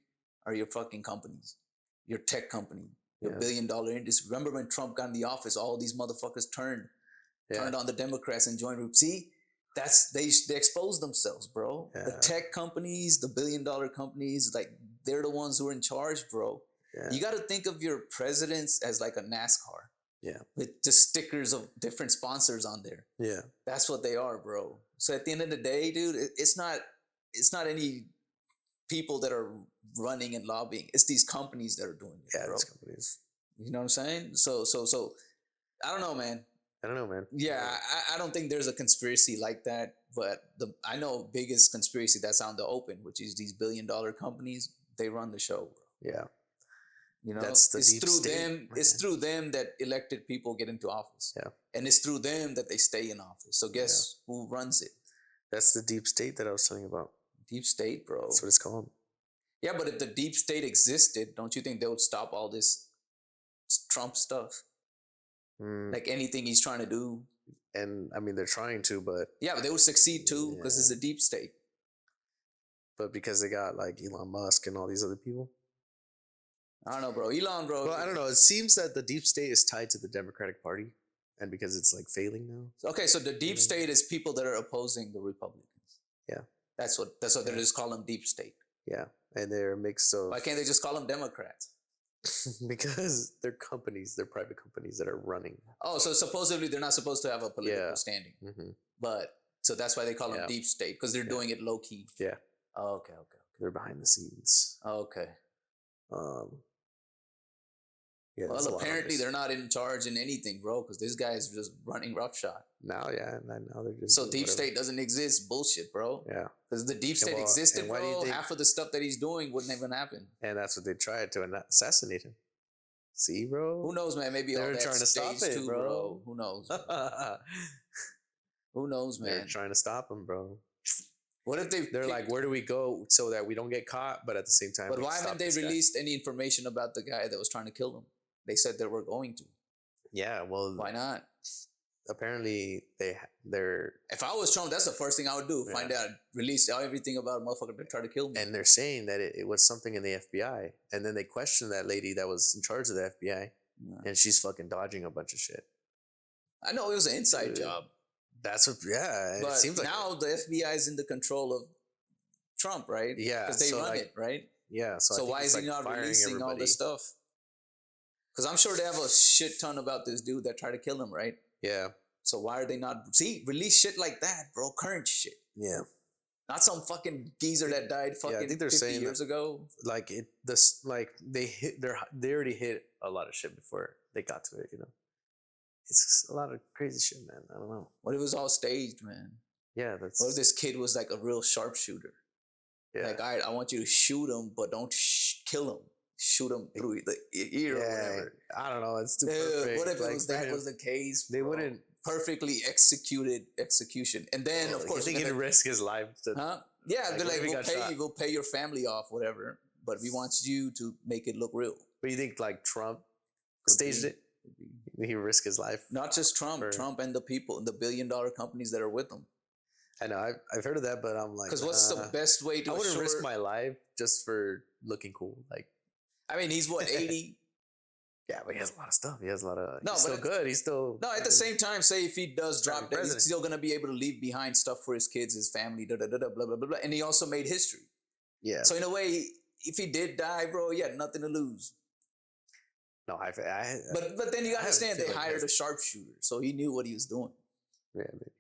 are your fucking companies, your tech company, your billion-dollar industry. Remember when Trump got in the office, all these motherfuckers turned on the Democrats and joined. See, they exposed themselves, bro. The tech companies, the billion-dollar companies, like, they're the ones who are in charge, bro. Yeah. You got to think of your presidents as like a NASCAR. Yeah. With just stickers of different sponsors on there. Yeah. That's what they are, bro. So at the end of the day, dude, it's not any people that are running and lobbying. It's these companies that are doing it, bro. These companies. You know what I'm saying? So I don't know, man. Yeah, I don't think there's a conspiracy like that, but I know biggest conspiracy that's out in the open, which is these billion-dollar companies. They run the show, bro. Yeah. That's the deep state. It's through them that elected people get into office. Yeah. And it's through them that they stay in office. So guess who runs it? That's the deep state that I was telling you about. Deep state, bro. That's what it's called. Yeah, but if the deep state existed, don't you think they would stop all this Trump stuff? Like anything he's trying to do. And I mean, they're trying to, but... Yeah, but they would succeed too, because it's a deep state. But because they got like Elon Musk and all these other people? I don't know, bro. Elon, bro. Well, I don't know. It seems that the deep state is tied to the Democratic Party, and because it's like failing now. Okay, so the deep state is people that are opposing the Republicans. Yeah, that's what they just call them, deep state. Yeah, and they're a mix of. Why can't they just call them Democrats? Because they're companies, they're private companies that are running. Oh, so supposedly they're not supposed to have a political standing, but so that's why they call them deep state because they're doing it low key. Yeah. Oh, okay. They're behind the scenes. Okay. Yeah. Well, apparently they're not in charge in anything, bro, because this guy is just running roughshod. Now, and now they're just. So deep state doesn't exist, bullshit, bro. Yeah. Because the deep state existed, bro, half of the stuff that he's doing wouldn't even happen. And that's what they tried to assassinate him. See, bro? Who knows, man? Maybe they're trying to stop it, too, bro. Who knows? Who knows, man? They're trying to stop him, bro. What if they're like, where do we go so that we don't get caught, but at the same time? But why haven't they released any information about the guy that was trying to kill him? They said they were going to. Yeah, well, why not? Apparently, they're. If I was Trump, that's the first thing I would do. Yeah. Find out, release everything about a motherfucker that tried to kill me. And they're saying that it was something in the FBI, and then they questioned that lady that was in charge of the FBI, and she's fucking dodging a bunch of shit. I know it was an inside job. That's what. Yeah, but it seems like now the FBI is in the control of Trump, right? Yeah, because they run it, right? Yeah. So why is he not releasing all this stuff? Because I'm sure they have a shit ton about this dude that tried to kill him, right? Yeah. So why are they not release shit like that, bro? Current shit. Yeah. Not some fucking geezer that died fucking I think they're 50 saying years ago. Like they already hit a lot of shit before they got to it, you know. It's a lot of crazy shit, man. I don't know. What if it was all staged, man? Yeah, that's. What if this kid was like a real sharpshooter? Yeah. Like, all right, I want you to shoot him, but don't kill him. Shoot him through the ear or whatever. I don't know. It's too perfect. What if that was the case? They wouldn't perfectly executed execution, and then of course you think he'd risk his life. Yeah, they're like, we'll pay your family off, whatever. But we want you to make it look real. But you think like Trump staged it? He risked his life. Not just Trump, Trump and the people, the billion-dollar companies that are with him. I know, I've heard of that, but I'm like, because what's the best way to? I wouldn't risk my life just for looking cool. Like, I mean, he's what 80. Yeah, but he has a lot of stuff. He has a lot of. No, he's still good. He's still. No, at the same time, say if he does drop dead, he's still gonna be able to leave behind stuff for his kids, his family, blah blah blah blah. And he also made history. Yeah. So in a way, if he did die, bro, he had nothing to lose. No, but then you understand they hired a sharpshooter, so he knew what he was doing. Yeah, maybe.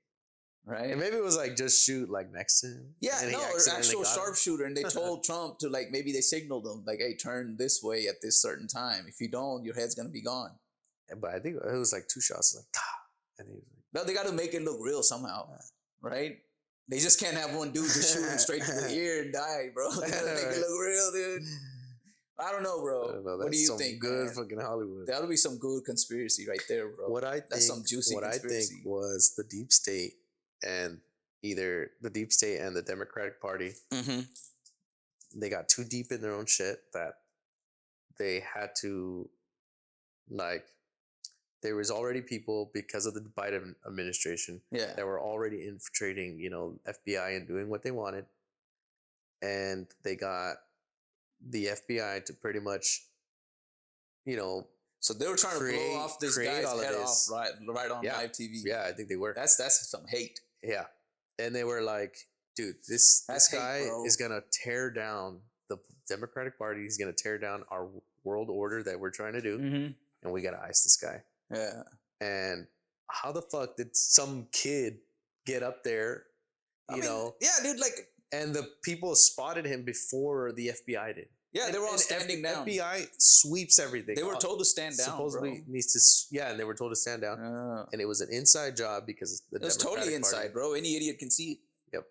Right. And maybe it was like just shoot like next to him. Yeah, no, or actual sharpshooter, and they told Trump to like maybe they signaled him like, hey, turn this way at this certain time. If you don't, your head's gonna be gone. But I think it was like 2 shots, like and he was like, no, they got to make it look real somehow, right? They just can't have one dude just shoot him straight to the ear and die, bro. They gotta make it look real, dude. I don't know, bro. What do you think? Good fucking Hollywood. That'll be some good conspiracy right there, bro. That's some juicy conspiracy. What I think was the deep state and either the deep state and the Democratic Party, they got too deep in their own shit that they had to, like, there was already people because of the Biden administration that were already infiltrating, FBI and doing what they wanted. And they got the FBI to pretty much, so they were trying to blow off this guy's head off right on live TV. Yeah, I think they were. That's some hate. Yeah. And they were like, dude, this guy is going to tear down the Democratic Party. He's going to tear down our world order that we're trying to do. And we got to ice this guy. Yeah. And how the fuck did some kid get up there, know? Yeah, dude, like. And the people spotted him before the FBI did. Yeah, they were all standing down. FBI sweeps everything. They were told to stand down. Supposedly needs to. Yeah, and they were told to stand down. And it was an inside job because it was totally inside, bro. Any idiot can see it. Yep.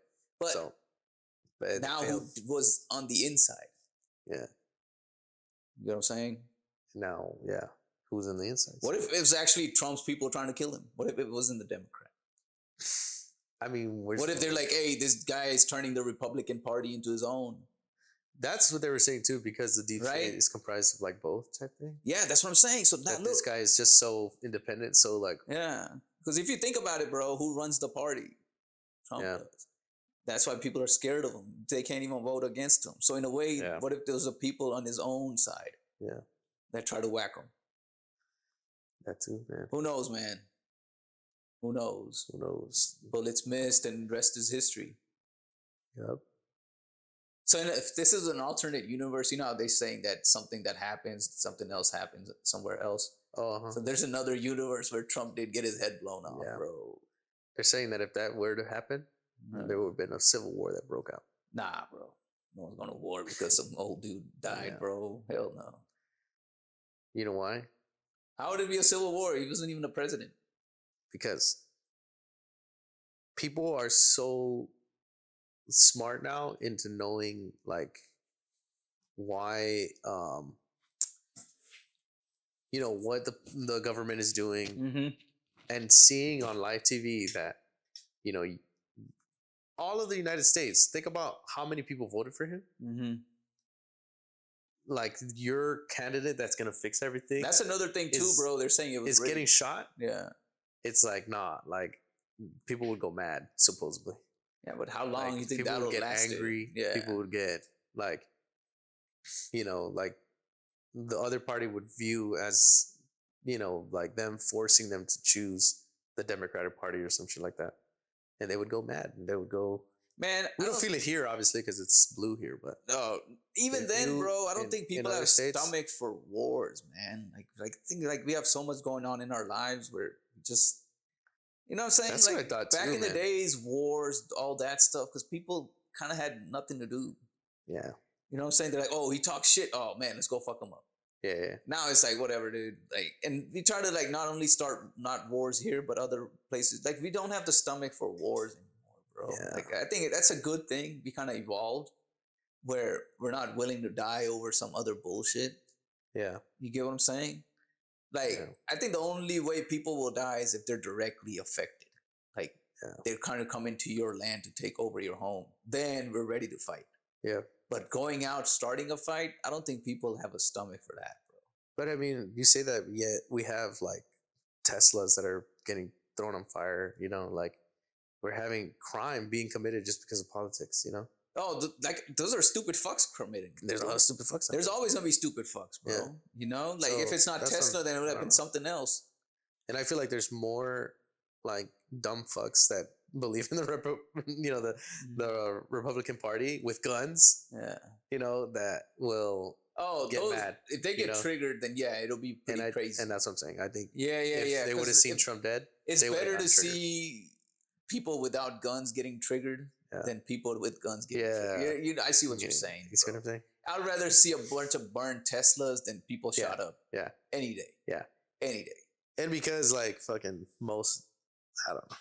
But now who was on the inside? Yeah. You know what I'm saying? Now, yeah. Who's on the inside? What if it was actually Trump's people trying to kill him? What if it wasn't the Democrat? I mean, what if they're like, hey, this guy is turning the Republican Party into his own? That's what they were saying too, because the deep state is comprised of like both type thing. Yeah, that's what I'm saying. So now this guy is just so independent, so like because if you think about it, bro, who runs the party? Trump does. That's why people are scared of him. They can't even vote against him. So in a way, what if there's a people on his own side? Yeah, that try to whack him. That too, man. Who knows, man? Who knows? Who knows? Bullets missed, and rest is history. Yep. So if this is an alternate universe, you know how they're saying that something that happens, something else happens somewhere else. Oh, uh-huh. So there's another universe where Trump did get his head blown off, Yeah. bro. They're saying that if that were to happen, there would have been a civil war that broke out. Nah, bro. No one's going to war because some old dude died, Yeah. bro. Hell no. You know why? How would it be a civil war? He wasn't even a president. Because people are so smart now into knowing like why you know what the government is doing, Mm-hmm. and seeing on live TV that, you know, all of the United States, think about how many people voted for him. Mm-hmm. Like your candidate that's gonna fix everything. That's another thing too, bro. They're saying it was is getting shot. Yeah. It's like, nah, like people would go mad, supposedly. Yeah, but how long Like, you think people that'll would get last? angry? Yeah. People would get like, you know, like the other party would view as, you know, like them forcing them to choose the Democratic Party or some shit like that, and they would go mad and they would go. Man, We don't feel it here, obviously, because it's blue here. But even then, bro, I don't think people have states, stomach for wars, man. Like think like we have so much going on in our lives where we just, you know what I'm saying? That's like what I thought back too, in the man. days, wars, all that stuff, because people kind of had nothing to do. Yeah. You know what I'm saying? They're like, oh, he talks shit. Oh man, let's go fuck him up. Yeah. Now it's like whatever, dude. Like, and we try to like not only start not wars here, but other places. Like we don't have the stomach for wars anymore, bro. Yeah. Like I think that's a good thing. We kind of evolved where we're not willing to die over some other bullshit. Yeah. You get what I'm saying? Like Yeah. I think the only way people will die is if they're directly affected. Like they're kind of coming to your land to take over your home. Then we're ready to fight. Yeah. But going out, starting a fight, I don't think people have a stomach for that, bro. But I mean, you say that, yet we have like Teslas that are getting thrown on fire, you know, like we're having crime being committed just because of politics, you know? Oh, like those are stupid fucks committing. There's a lot of stupid fucks. There's always gonna be stupid fucks, bro. Yeah. You know, like So if it's not that's Tesla, what- then it would I have don't been know. something else. And I feel like there's more like dumb fucks that believe in the you know, the Republican Party with guns, Yeah. you know, that will get those, mad. if they you get know? triggered, then yeah, it'll be pretty crazy. And that's what I'm saying. I think yeah. if they would have seen Trump dead, It's they would've better to gotten triggered. see people without guns getting triggered than people with guns getting triggered. I see what you're saying. You see what I'm saying? I'd rather see a bunch of burned Teslas than people shot up. Yeah. Any day. Yeah. Any day. And because like fucking most, I don't know.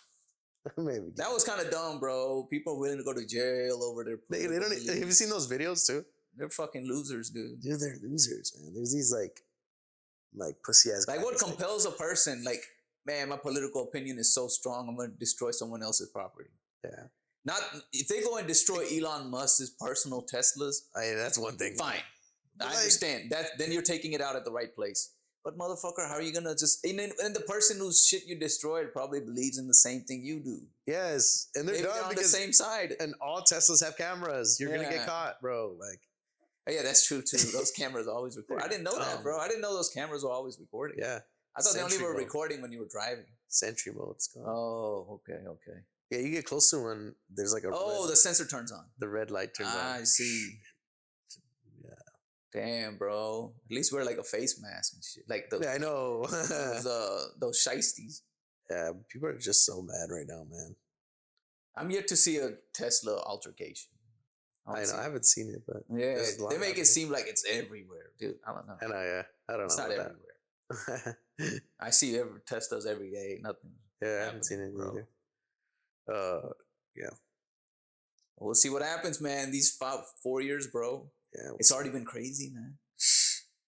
Maybe That was kind of dumb, bro. People are willing to go to jail over their. they don't. Have you seen those videos too? They're fucking losers, dude. Dude, they're losers, man. There's these like pussy ass. Like what compels a person? Like, man, my political opinion is so strong. I'm going to destroy someone else's property. Yeah. Not if they go and destroy Elon Musk's personal Teslas. That's one thing. Fine, I understand that. Then you're taking it out at the right place. But motherfucker, how are you gonna just? And the person whose shit you destroyed probably believes in the same thing you do. Yes, and they're Maybe done on because the same side. and all Teslas have cameras. You're gonna get caught, bro. Like, oh, yeah, that's true too. Those cameras always record. I didn't know that, bro. I didn't know those cameras were always recording. Yeah, I thought they only were mode. recording when you were driving. Sentry mode's gone. Oh, okay. Yeah, you get close to when there's like a the sensor turns on. The red light turns on. I see. Yeah. Damn, bro. At least wear like a face mask and shit. Like I know. those shiesties. Yeah, people are just so mad right now, man. I'm yet to see a Tesla altercation. I know. I haven't seen it, but yeah, they make it seem like it's everywhere, dude. I don't know. And I don't know. It's not everywhere. I see Teslas every day. Nothing. Yeah, I haven't seen it either. Yeah. We'll see what happens, man. These 4 years, bro. Yeah, it's already been crazy, man.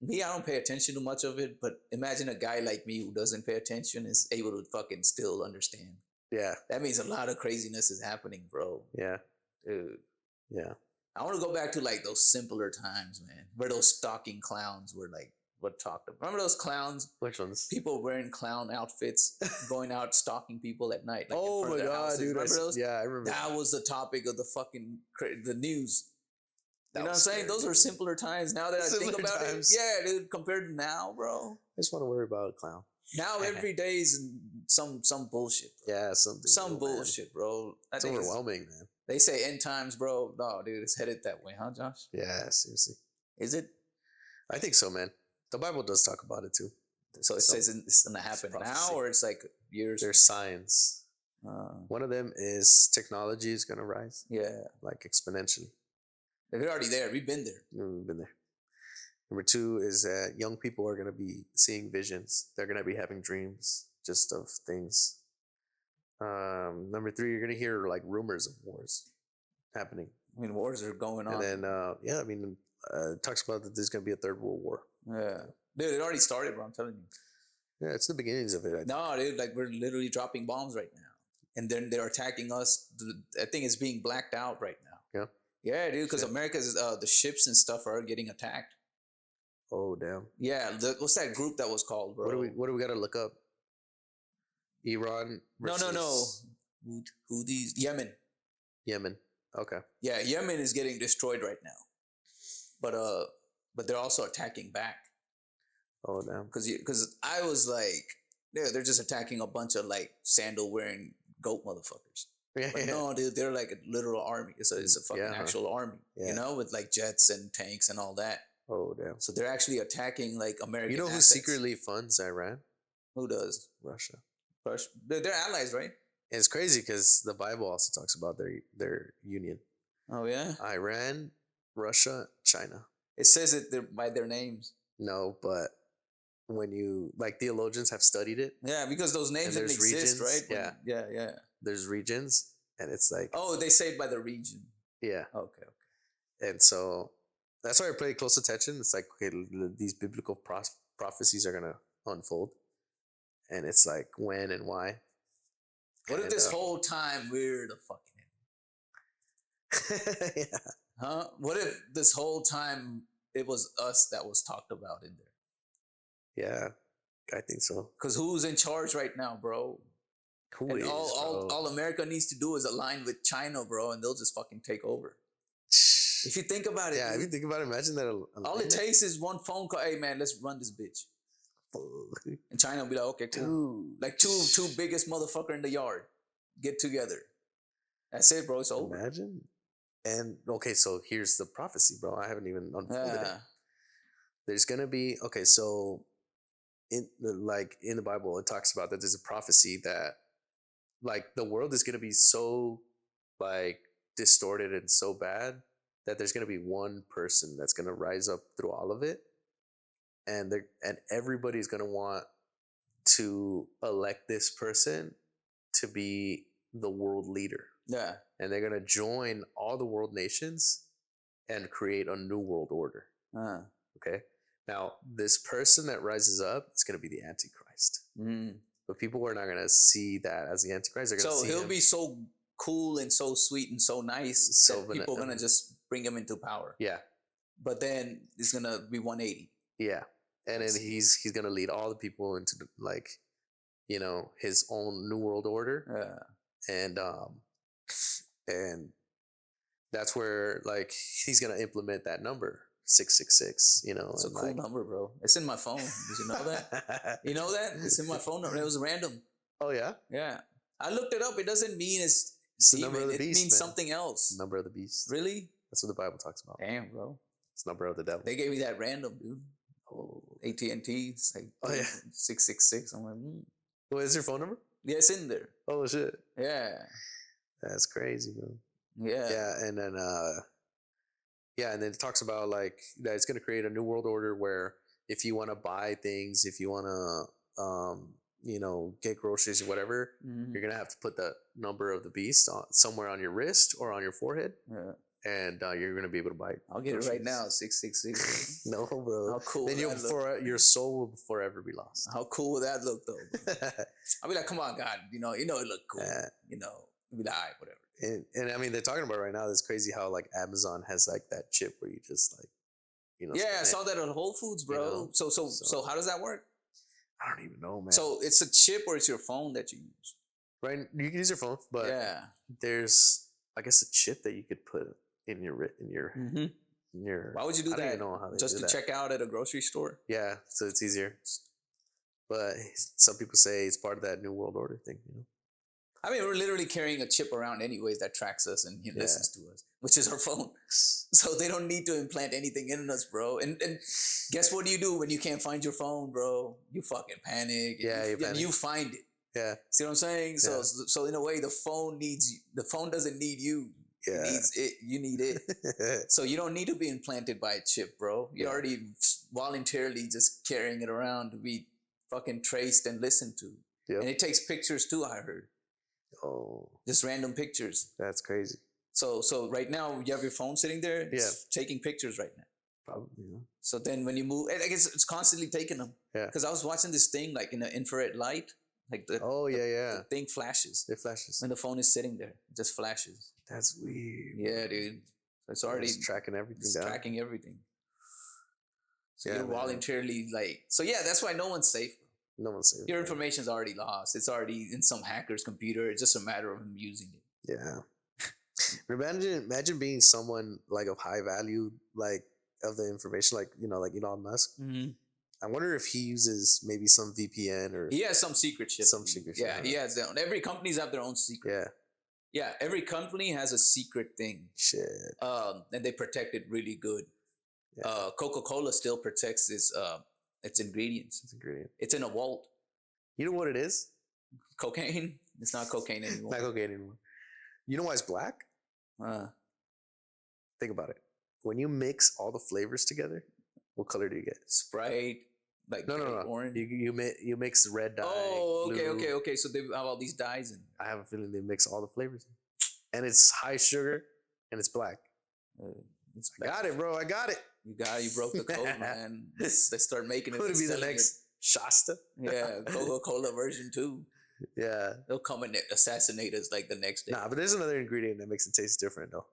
Me, I don't pay attention to much of it, but imagine a guy like me who doesn't pay attention is able to fucking still understand. Yeah. That means a lot of craziness is happening, bro. Yeah. Dude. Yeah. I want to go back to like those simpler times, man, where those stalking clowns were like what talked about. Remember those clowns? Which ones? People wearing clown outfits, going out stalking people at night. Like oh my god, dude! Remember those? Yeah, I remember. That was the topic of the fucking the news. You know what I'm saying? Those are simpler times. Now that I think about it, yeah, dude. Compared to now, bro. I just want to worry about a clown. Now every day is some bullshit. Bro. Yeah, some bullshit, bro. It's overwhelming, man. They say end times, bro. No, dude, it's headed that way, huh, Josh? Yeah, seriously. Is it? I think so, man. The Bible does talk about it too. So it says it's gonna happen now, or it's like years. There's signs. One of them is technology is gonna rise. Yeah, like exponentially. they're already there. We've been there. We've been there. Number 2 is that young people are gonna be seeing visions. They're gonna be having dreams just of things. Number 3, you're gonna hear like rumors of wars happening. I mean, wars are going on. And then it talks about that there's gonna be a third world war. Yeah, dude, it already started, bro. I'm telling you. Yeah, it's the beginnings of it. No, dude, like we're literally dropping bombs right now, and then they're attacking us. I think it's being blacked out right now. Yeah. Yeah, dude, because America's the ships and stuff are getting attacked. Oh damn. Yeah, what's that group that was called, bro? What do we gotta look up? Iran. No. Houthis. Yemen. Okay. Yeah, Yemen is getting destroyed right now, but they're also attacking back. Oh damn. Because I was like, they're just attacking a bunch of like sandal wearing goat motherfuckers. But no, dude, they're like a literal army. It's a fucking actual army, you know, with like jets and tanks and all that. Oh damn. So they're actually attacking like American. You know who assets. secretly funds Iran? Who does? Russia. They're allies, right? And it's crazy because the Bible also talks about their union. Oh yeah. Iran, Russia, China. It says it by their names. No, but when you like theologians have studied it. Yeah, because those names didn't exist, right? Yeah. There's regions, and it's like they say it by the region. Yeah. Okay. And so that's why I pay close attention. It's like, okay, these biblical prophecies are gonna unfold, and it's like when and why. What if this whole time we're the fucking yeah. Huh? What if this whole time it was us that was talked about in there? Yeah, I think so. Because who's in charge right now, bro? All America needs to do is align with China, bro, and they'll just fucking take over. If you think about it, yeah. If you think about it, imagine that. All it takes is one phone call. Hey, man, let's run this bitch. And China will be like, okay, cool. Dude. Like two biggest motherfucker in the yard get together. That's it, bro. It's over. Imagine. And okay, so here's the prophecy, bro. I haven't even unfolded it. There's gonna be so in the Bible, it talks about that there's a prophecy that like the world is gonna be so like distorted and so bad that there's gonna be one person that's gonna rise up through all of it, and everybody's gonna want to elect this person to be the world leader. Yeah. And they're gonna join all the world nations and create a new world order. Okay. Now, this person that rises up is gonna be the Antichrist. But people are not gonna see that as the Antichrist. They're gonna see he'll be so cool and so sweet and so nice that people are gonna just bring him into power. Yeah. But then it's gonna be 180. Yeah. And then he's gonna lead all the people into his own new world order. Yeah. And that's where like he's gonna implement that number 666. It's a cool number, bro. It's in my phone. Did you know that? You know that? It's in my phone number. It was random. Oh yeah. Yeah. I looked it up. It doesn't mean it's the number of the beast. It means something else. Number of the beast. Really? That's what the Bible talks about. Damn, bro. It's number of the devil. They gave me that random, dude. Oh, AT&T. It's like 666. I'm like, What is your phone number? Yeah, it's in there. Oh shit. Yeah. That's crazy, bro. Yeah. Yeah, and then and then it talks about like that it's gonna create a new world order where if you want to buy things, if you want to get groceries or whatever, you're gonna have to put the number of the beast somewhere on your wrist or on your forehead. Yeah. And you're gonna be able to buy. I'll get it right now. 666. No, bro. How cool? Then your soul will forever be lost. How cool would that look, though? I'll be like, come on, God. It look cool. Be like, all right, whatever. And I mean, they're talking about right now. It's crazy how like Amazon has like that chip where you just like, Yeah, I saw that on Whole Foods, bro. So how does that work? I don't even know, man. So it's a chip or it's your phone that you use? Right, you can use your phone, but yeah, there's I guess a chip that you could put in your. Why would you do I that? don't even know how they just do to that. check out at a grocery store? Yeah, so it's easier. But some people say it's part of that new world order thing. I mean, we're literally carrying a chip around anyways that tracks us and Yeah. listens to us, which is our phone. So they don't need to implant anything in us, bro. And guess what do you do when you can't find your phone, bro? You fucking panic. Yeah, you and panic. you find it. Yeah. See what I'm saying? Yeah. So in a way, the phone doesn't need you. Yeah. It needs it. You need it. So you don't need to be implanted by a chip, bro. You're already voluntarily just carrying it around to be fucking traced and listened to. Yep. And it takes pictures too, I heard. Oh, Just random pictures. that's crazy. So right now you have your phone sitting there, it's taking pictures right now. Probably. Yeah. So then when you move, I guess it's constantly taking them. Yeah. Because I was watching this thing like in the infrared light, like the the thing flashes. It flashes When the phone is sitting there, it just flashes. That's weird. Yeah, dude. So it's already tracking everything down. Tracking everything. So Yeah, you're man. voluntarily like. So yeah, that's why no one's safe. No one's safe. Your information's already lost. It's already in some hacker's computer. It's just a matter of him using it. Yeah. Imagine being someone like of high value, like of the information, like like Elon Musk. Mm-hmm. I wonder if he uses maybe some VPN or He has some secret shit. some secret shit. Yeah, he has their own. Every company's have their own secret. Yeah. Yeah, every company has a secret thing. Shit. And they protect it really good. Yeah. Coca-Cola still protects its ingredients. It's ingredient. It's in a vault. You know what it is? Cocaine? It's not cocaine anymore. Not cocaine anymore. You know why it's black? Think about it. When you mix all the flavors together, what color do you get? Sprite, like No. orange. You mix red dye. Oh, blue. okay. So they have all these dyes in. I have a feeling they mix all the flavors, and it's high sugar, and it's black. I got it, bro. I got it. You broke the code, man. They start making it. Would it be the next Shasta? Yeah, Coca-Cola version 2. Yeah. They'll come and assassinate us like the next day. Nah, but there's another ingredient that makes it taste different, though.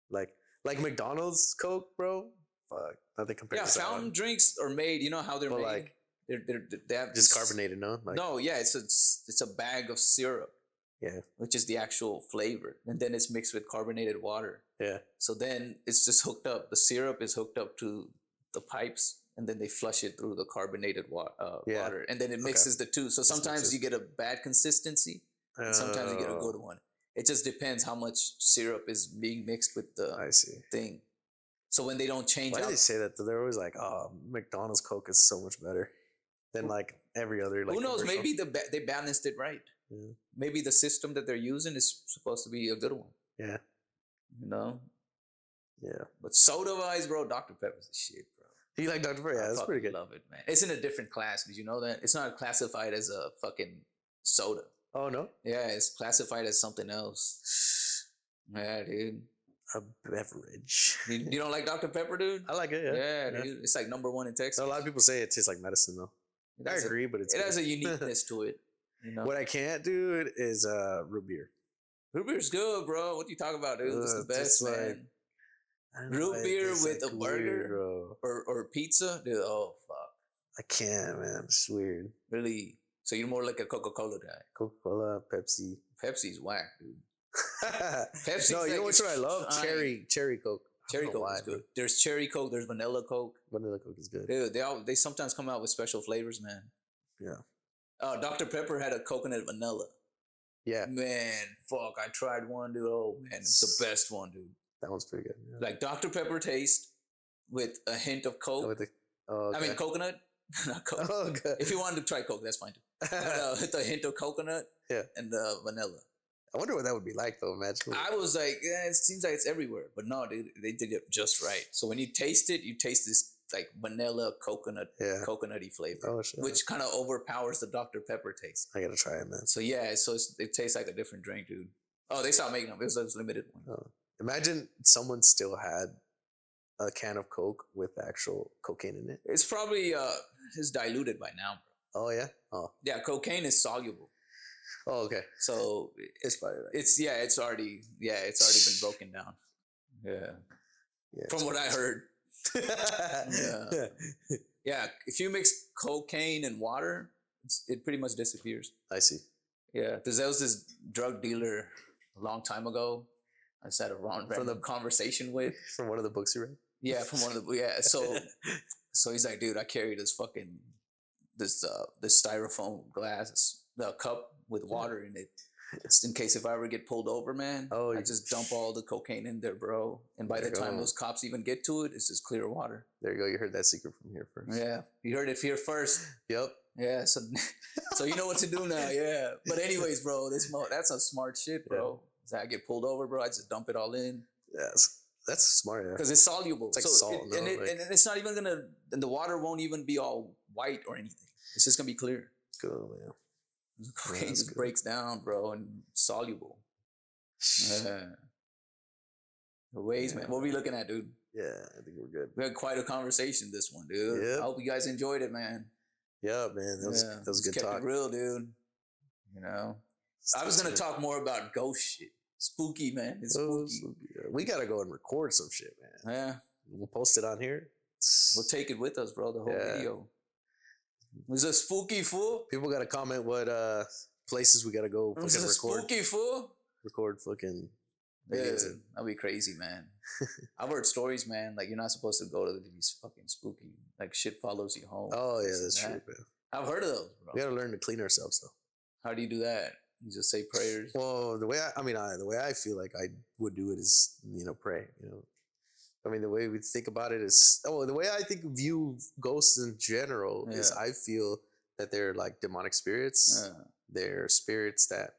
Like McDonald's Coke, bro. Fuck, nothing compared. Yeah, fountain drinks are made. You know how they're made. Like, they have just carbonated, no? Like, no, yeah, it's a bag of syrup. Yeah. Which is the actual flavor, and then it's mixed with carbonated water. Yeah. So then it's just hooked up. The syrup is hooked up to the pipes, and then they flush it through the carbonated water, and then it mixes the two. So sometimes you get a bad consistency, and sometimes you get a good one. It just depends how much syrup is being mixed with the thing. So when they don't change, why do they say that? They're always like, "Oh, McDonald's Coke is so much better than like every other." Like, who knows? commercial. Maybe they balanced it right. Yeah. Maybe the system that they're using is supposed to be a good one. Yeah. You know. Yeah. But soda wise, bro, Dr. Pepper's the shit, bro. You like Dr. Pepper? Yeah, that's pretty good. I love it, man. It's in a different class. Did you know that? It's not classified as a fucking soda. Oh no. Yeah, it's classified as something else. Yeah, dude. A beverage. You don't like Dr. Pepper, dude? I like it. Yeah. Yeah, dude. It's like #1 in Texas. A lot of people say it tastes like medicine, though. I agree, but it has a uniqueness to it. You know? What I can't do is root beer. Root beer's good, bro. What you talking about, dude? It's the best, man. Root beer with a burger or pizza, dude. Oh fuck. I can't, man. It's weird. Really? So you're more like a Coca-Cola guy. Coca-Cola, Pepsi. Pepsi's whack, dude. Pepsi. No, you know which one I love? Cherry Coke. Cherry Coke is good. There's cherry Coke. There's vanilla Coke. Vanilla Coke is good. Dude, they sometimes come out with special flavors, man. Yeah. Dr. Pepper had a coconut vanilla. Yeah. Man, fuck. I tried one, dude. Oh man, it's the best one, dude. That one's pretty good. Yeah. Like Dr. Pepper taste with a hint of Coke. I mean coconut. Not Coke. Oh, okay. If you wanted to try Coke, that's fine too. With a hint of coconut and vanilla. I wonder what that would be like, though. Imagine. I was like, yeah, it seems like it's everywhere, but no, dude, they did it just right. So when you taste it, you taste this like vanilla coconutty flavor, which kind of overpowers the Dr. Pepper taste. I gotta try it, man. So yeah, it tastes like a different drink, dude. Oh, they stopped making them. It was a limited one. Oh. Imagine someone still had a can of Coke with actual cocaine in it. It's probably it's diluted by now, bro. Oh yeah. Oh yeah, cocaine is soluble. Oh okay. So it's probably right. It's already been broken down. Yeah. From what I heard. Yeah. If you mix cocaine and water, it pretty much disappears. I see. Yeah, because there was this drug dealer a long time ago. I just had a random conversation with. From one of the books you read? Yeah, from one of the So he's like, dude, I carry this fucking this styrofoam glass, the cup with water in it. Just in case if I ever get pulled over, man, Oh, I just dump all the cocaine in there, bro. And by There the you time go. those cops even get to it, it's just clear water. There you go. You heard that secret from here first. Yeah, you heard it here first. Yep. Yeah, so so you know what to do now. Yeah, but anyways, bro, that's a smart shit, bro. So I get pulled over, bro. I just dump it all in Yes. That's smart. Yeah. because it's soluble. It's like so salt, no? and it's not even gonna, and the water won't even be all white or anything. It's just gonna be clear. Cool, man. Cocaine that's just good. breaks down, bro, and soluble. Yeah. The ways, man. What are we looking at, dude? Yeah, I think we're good. We had quite a conversation this one, dude. Yep. I hope you guys enjoyed it, man. Yeah, man. That was Just good kept talk. it real, dude. You know, I was gonna talk more about ghost shit, spooky, man. It's spooky. We gotta go and record some shit, man. Yeah, We'll post it on here. we'll take it with us, bro. The whole Yeah. video. Was a spooky fool? People gotta comment what places we gotta go. Was Fucking a spooky fool? record fucking Yeah, videos. in. that'd be crazy, man. I've heard stories, man. Like you're not supposed to go to these fucking spooky. Like shit follows you home. Oh yeah, this and that's true, that. man. I've heard of those, bro. We gotta learn to clean ourselves though. How do you do that? You just say prayers. Well, the way the way I feel like I would do it is, pray. I mean, the way we think about it is, the way I view ghosts in general is Yeah. I feel that they're like demonic spirits. Yeah. They're spirits that,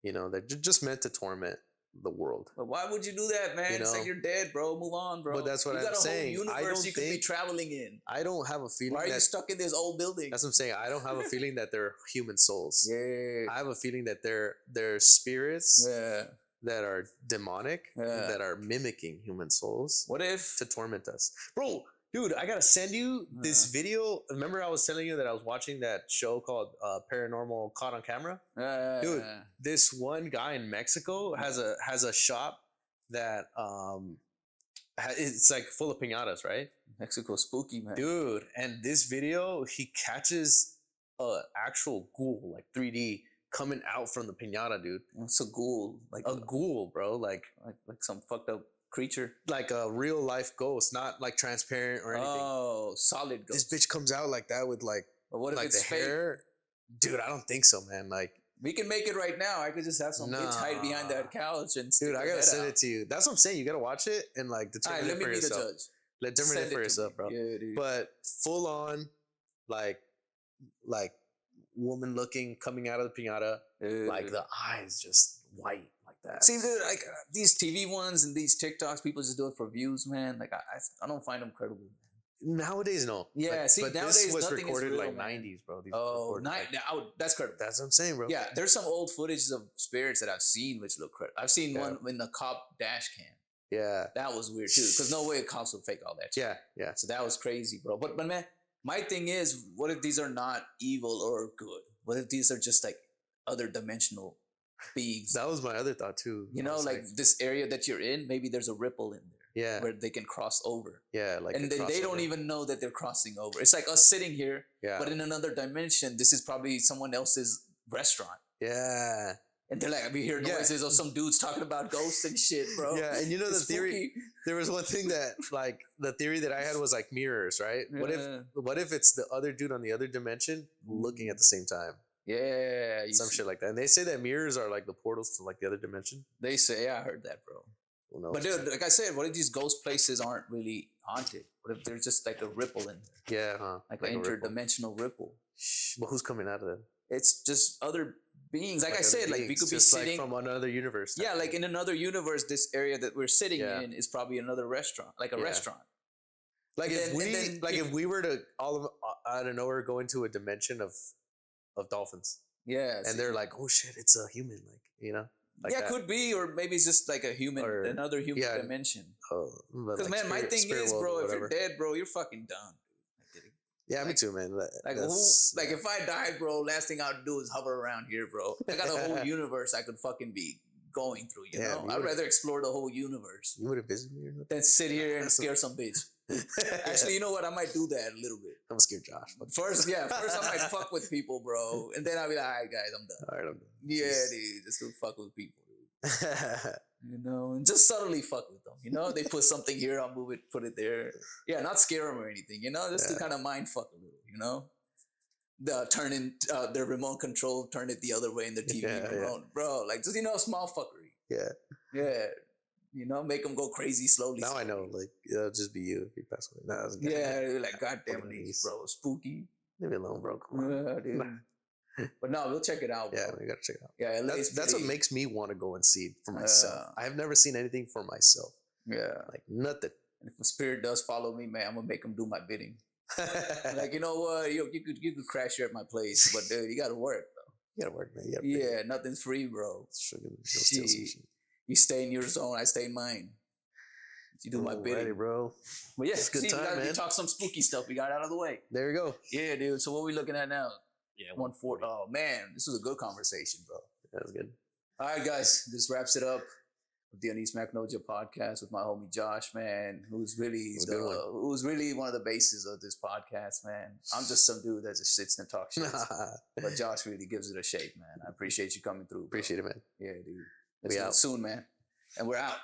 they're just meant to torment the world. But why would you do that, man? It's like you're dead, bro. Move on, bro. But that's what you I'm got a saying. Whole I universe don't you could be think- traveling in. I don't have a feeling Why are you that, stuck in this old building? that's what I'm saying. I don't have a feeling that they're human souls. Yeah. I have a feeling that they're spirits Yeah. that are demonic, Yeah. that are mimicking human souls What if? to torment us. Bro, dude, I gotta send you this video. Remember I was telling you that I was watching that show called Paranormal Caught on Camera? Dude, this one guy in Mexico has a shop that it's like full of piñatas, right? Mexico spooky, man. Dude, and this video, he catches a actual ghoul, like 3D, coming out from the piñata, dude. It's a ghoul, like A ghoul, bro, like some fucked up creature. like a real life ghost, not like transparent or anything. Oh, solid ghost. This bitch comes out like that with like But what if like it's the fake? hair. Dude, I don't think so, man. Like, We can make it right now. I could just have some bitch hide behind that couch and stick dude, I her gotta head send out. it to you. That's what I'm saying. You gotta watch it and like All determine right, let it me for be the yourself. judge. Determine Send it for to yourself, me. bro. Yeah, dude. But full on, like woman looking coming out of the piñata, like the eyes just white like that. See, dude, like these TV ones and these TikToks, people just do it for views, man. Like I don't find them credible. Nowadays, no. Yeah, Like, see, but nowadays this was nothing is recorded real, like man. 90s, bro. These Oh, recorded, like- that's credible. that's what I'm saying, bro. Yeah, there's some old footage of spirits that I've seen which look credible. I've seen Yeah. one in the cop dash cam. Yeah. That was weird too, because no way cops would fake all that shit. Yeah. Yeah. So that was crazy, bro. But man, my thing is, what if these are not evil or good? What if these are just like other dimensional beings? That was my other thought too. You I know, was like this area that you're in, maybe there's a ripple in there yeah, where they can cross over. yeah, like And a then they don't crossover. even know that they're crossing over. It's like us sitting here, Yeah. but in another dimension, this is probably someone else's restaurant. Yeah. And they're like, we hear Yeah. noises of some dudes talking about ghosts and shit, bro. Yeah, and you know the It's theory. spooky. There was one thing that, like, the theory that I had was like mirrors, right? Yeah. What if it's the other dude on the other dimension looking at the same time? Yeah, you Some see. shit like that. And they say that mirrors are like the portals to like the other dimension. They say, yeah, I heard that, bro. Who knows? But dude, like I said, what if these ghost places aren't really haunted? What if there's just like a ripple in there, yeah, huh? like a an ripple. interdimensional ripple? But who's coming out of them? It's just other beings. Like I other said, like we beings, could be just sitting. like from another universe. type Yeah, like thing. in another universe, this area that we're sitting Yeah. in is probably another restaurant, like a Yeah. restaurant. Like and if then- we and then like peop- if we were to all of out of nowhere go into a dimension of dolphins, Yeah, and they're like, oh shit, it's a human, like yeah, that. could be, or maybe it's just like a human, Or- another human yeah, dimension. Oh, but, Because like, man, my thing spirit is, world or bro, if whatever. you're dead, bro, you're fucking done. Yeah, me like- too, man. Like, That's- like if I died, bro, last thing I'd do is hover around here, bro. I got a whole universe I could fucking be going through, you Yeah, know? you I'd would- rather explore the whole universe you would have visited me or nothing. than sit here and scare some bitch. Actually, you know what? I might do that a little bit. I'm scared, Josh. First I might fuck with people, bro. And then I'll be like, all right, guys, I'm done. All right, I'm done. Yeah, dude, just to fuck with people, dude. You know, and just subtly fuck with them. You know, they put something here, I'll move it, put it there. Yeah, not scare them or anything, you know, just to Yeah. kind of mind fuck a little, you know? turning their remote control, turn it the other way in the TV remote, bro. Like, just small fuckery. Yeah. Make them go crazy slowly. Now I know, like, it'll just be you if you pass away. Nah, you're like, God damn it, bro, spooky. Leave me alone, bro. Come on. Yeah, dude. But no, we'll check it out, bro. Yeah, we gotta check it out. Yeah, that's what makes me want to go and see it for myself. I have never seen anything for myself. Yeah, like nothing. And if a spirit does follow me, man, I'm gonna make him do my bidding. Like, you know what? You could crash here at my place, but dude, you gotta work, bro. You gotta work, man. Nothing's free, bro. Shit. You stay in your zone, I stay in mine. You do my bidding, bro. But yeah, it's good time, man. We talk some spooky stuff. We got out of the way. There we go. Yeah, dude. So what are we looking at now? Yeah, 140. Oh man, this was a good conversation, bro. That was good. All right, guys, this wraps it up with the Maknojia podcast with my homie Josh, man, who's really one of the bases of this podcast, man. I'm just some dude that just sits and talks shit, but Josh really gives it a shape, man. I appreciate you coming through. Bro. Appreciate it, man. Yeah, dude. Let's do it soon, man. And we're out.